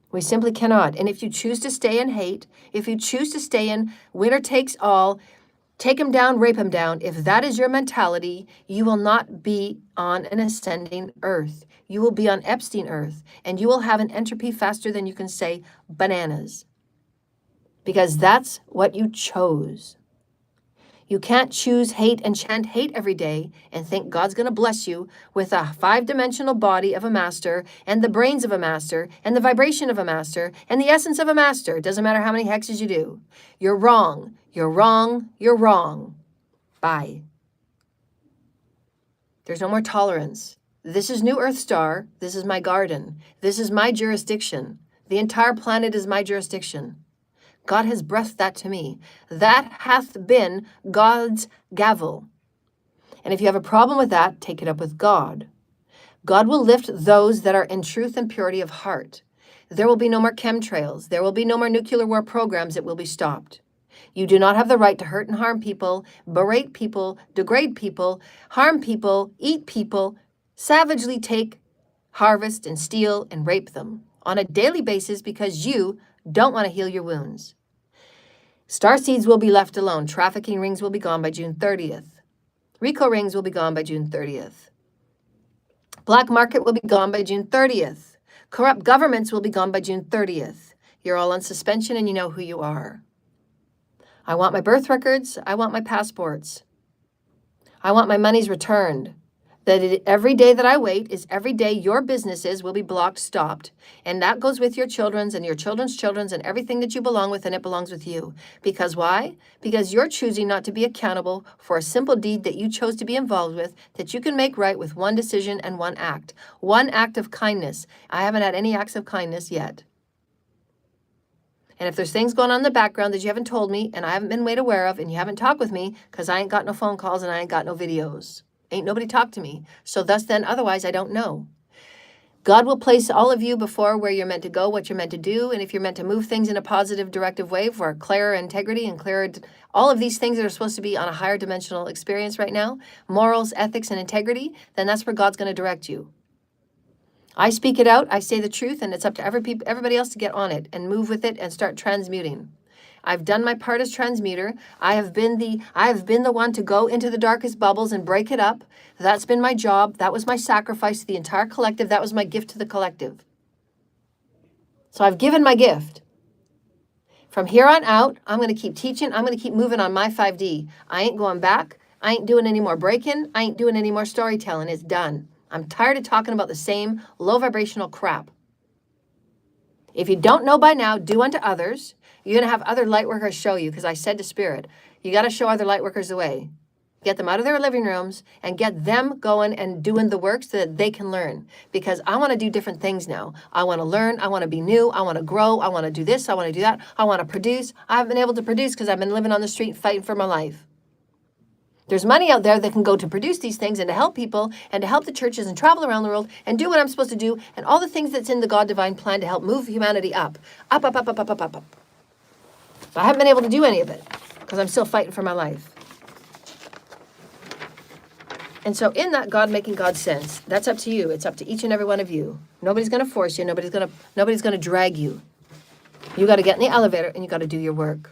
We simply cannot. And if you choose to stay in hate, if you choose to stay in winner takes all, take him down, rape him down, if that is your mentality, you will not be on an ascending earth. You will be on Epstein Earth, and you will have an entropy faster than you can say bananas. Because that's what you chose. You can't choose hate and chant hate every day and think God's going to bless you with a 5-dimensional body of a master and the brains of a master and the vibration of a master and the essence of a master. It doesn't matter how many hexes you do. You're wrong. You're wrong. You're wrong. Bye. There's no more tolerance. This is New Earth Star. This is my garden. This is my jurisdiction. The entire planet is my jurisdiction. God has breathed that to me. That hath been God's gavel. And if you have a problem with that, take it up with God. God will lift those that are in truth and purity of heart. There will be no more chemtrails. There will be no more nuclear war programs. It will be stopped. You do not have the right to hurt and harm people, berate people, degrade people, harm people, eat people, savagely take harvest and steal and rape them on a daily basis because you don't want to heal your wounds. Starseeds will be left alone. Trafficking rings will be gone by June 30th. RICO rings will be gone by June 30th. Black market will be gone by June 30th. Corrupt governments will be gone by June 30th. You're all on suspension and you know who you are. I want my birth records. I want my passports. I want my monies returned. Every day that I wait is every day your businesses will be blocked, stopped. And that goes with your children's and your children's children's and everything that you belong with, and it belongs with you. Because why? Because you're choosing not to be accountable for a simple deed that you chose to be involved with, that you can make right with one decision and one act. One act of kindness. I haven't had any acts of kindness yet. And if there's things going on in the background that you haven't told me and I haven't been made aware of and you haven't talked with me, because I ain't got no phone calls and I ain't got no videos. Ain't nobody talked to me. So thus then, otherwise, I don't know. God will place all of you before where you're meant to go, what you're meant to do. And if you're meant to move things in a positive, directive way for clearer integrity and clearer, all of these things that are supposed to be on a higher dimensional experience right now, morals, ethics, and integrity, then that's where God's going to direct you. I speak it out, I say the truth, and it's up to everybody else to get on it and move with it and start transmuting. I've done my part as transmuter. I have been the one to go into the darkest bubbles and break it up. That's been my job. That was my sacrifice to the entire collective. That was my gift to the collective. So I've given my gift. From here on out, I'm going to keep teaching. I'm going to keep moving on my 5D. I ain't going back. I ain't doing any more breaking. I ain't doing any more storytelling. It's done. I'm tired of talking about the same low vibrational crap. If you don't know by now, do unto others. You're going to have other light workers show you, because I said to Spirit, you got to show other light workers the way. Get them out of their living rooms and get them going and doing the work so that they can learn. Because I want to do different things now. I want to learn. I want to be new. I want to grow. I want to do this. I want to do that. I want to produce. I haven't been able to produce because I've been living on the street fighting for my life. There's money out there that can go to produce these things and to help people and to help the churches and travel around the world and do what I'm supposed to do and all the things that's in the God divine plan to help move humanity up. Up, up, up, up, up, up, up, up. But I haven't been able to do any of it because I'm still fighting for my life. And so in that God making God sense, that's up to you. It's up to each and every one of you. Nobody's going to force you. Nobody's going to drag you. You got to get in the elevator and you got to do your work.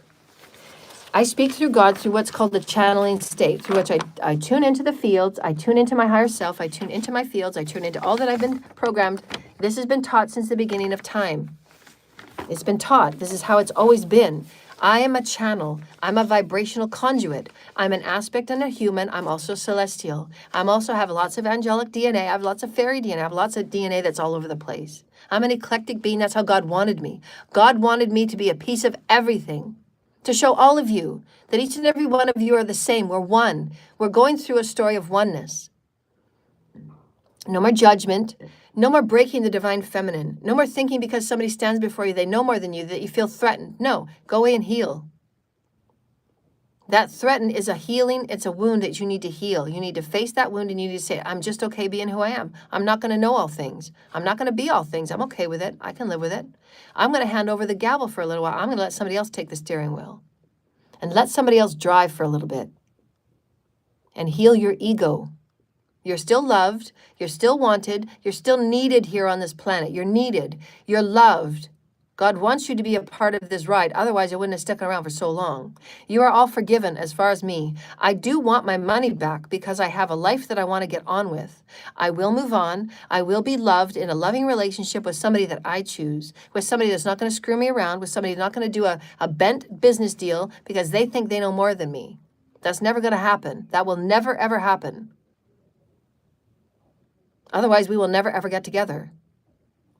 I speak through God through what's called the channeling state, through which I tune into the fields, I tune into my higher self, I tune into my fields, I tune into all that I've been programmed. This has been taught since the beginning of time. It's been taught. This is how it's always been. I am a channel. I'm a vibrational conduit. I'm an aspect and a human. I'm also celestial. I'm also have lots of angelic DNA. I have lots of fairy DNA. I have lots of DNA that's all over the place. I'm an eclectic being. That's how God wanted me. God wanted me to be a piece of everything. To show all of you that each and every one of you are the same. We're one. We're going through a story of oneness. No more judgment. No more breaking the divine feminine. No more thinking because somebody stands before you, they know more than you, that you feel threatened. No, go away and heal. That threaten is a healing. It's a wound that you need to heal. You need to face that wound and you need to say, I'm just okay being who I am. I'm not going to know all things. I'm not going to be all things. I'm okay with it. I can live with it. I'm going to hand over the gavel for a little while. I'm going to let somebody else take the steering wheel and let somebody else drive for a little bit and heal your ego. You're still loved. You're still wanted. You're still needed here on this planet. You're needed. You're loved. God wants you to be a part of this ride. Otherwise, I wouldn't have stuck around for so long. You are all forgiven as far as me. I do want my money back because I have a life that I want to get on with. I will move on. I will be loved in a loving relationship with somebody that I choose, with somebody that's not going to screw me around, with somebody that's not going to do a bent business deal because they think they know more than me. That's never going to happen. That will never, ever happen. Otherwise, we will never, ever get together.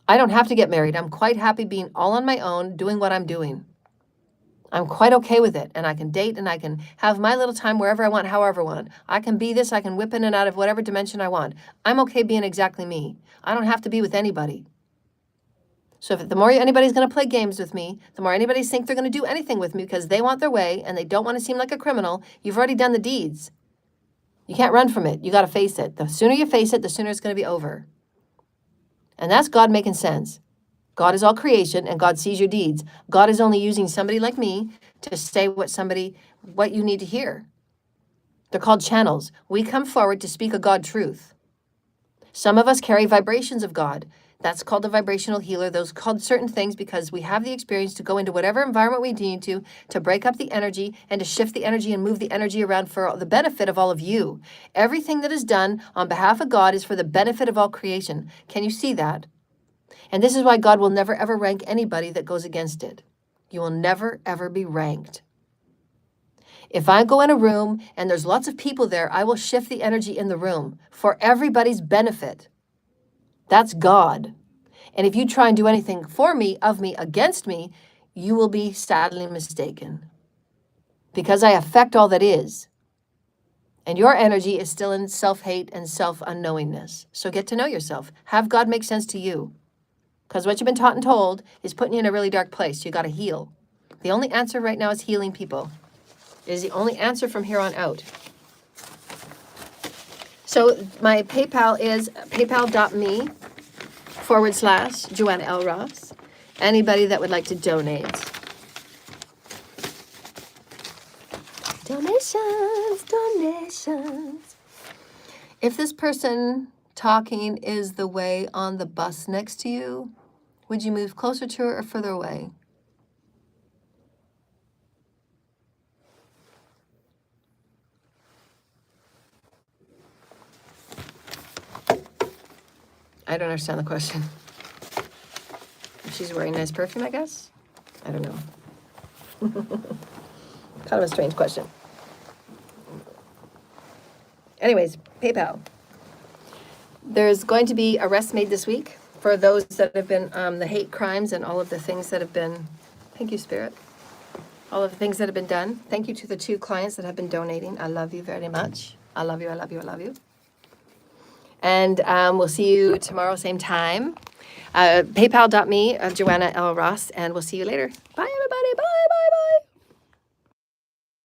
I don't have to get married. I'm quite happy being all on my own, doing what I'm doing. I'm quite okay with it. And I can date and I can have my little time wherever I want, however I want. I can be this. I can whip in and out of whatever dimension I want. I'm okay being exactly me. I don't have to be with anybody. So if the more anybody's going to play games with me, the more anybody thinks they're going to do anything with me because they want their way and they don't want to seem like a criminal, you've already done the deeds. You can't run from it. You got to face it. The sooner you face it, the sooner it's going to be over. And that's God making sense. God is all creation and God sees your deeds. God is only using somebody like me to say what you need to hear. They're called channels. We come forward to speak a God truth. Some of us carry vibrations of God. That's called a vibrational healer. Those called certain things because we have the experience to go into whatever environment we need to break up the energy and to shift the energy and move the energy around for the benefit of all of you. Everything that is done on behalf of God is for the benefit of all creation. Can you see that? And this is why God will never ever rank anybody that goes against it. You will never ever be ranked. If I go in a room and there's lots of people there, I will shift the energy in the room for everybody's benefit. That's God. And if you try and do anything for me, of me, against me, you will be sadly mistaken. Because I affect all that is. And your energy is still in self-hate and self-unknowingness. So get to know yourself. Have God make sense to you. Because what you've been taught and told is putting you in a really dark place. You got to heal. The only answer right now is healing people. It is the only answer from here on out. So my PayPal is paypal.me/Joanna L. Ross. Anybody that would like to donate. Donations. If this person talking is the way on the bus next to you, would you move closer to her or further away? I don't understand the question. If she's wearing nice perfume, I guess? I don't know. Kind of a strange question. Anyways, PayPal. There's going to be arrests made this week for those that have been the hate crimes and all of the things that have been, thank you, Spirit, all of the things that have been done. Thank you to the 2 clients that have been donating. I love you very much. I love you, I love you, I love you. And we'll see you tomorrow, same time. PayPal.me, Joanna L. Ross, and we'll see you later. Bye, everybody. Bye, bye.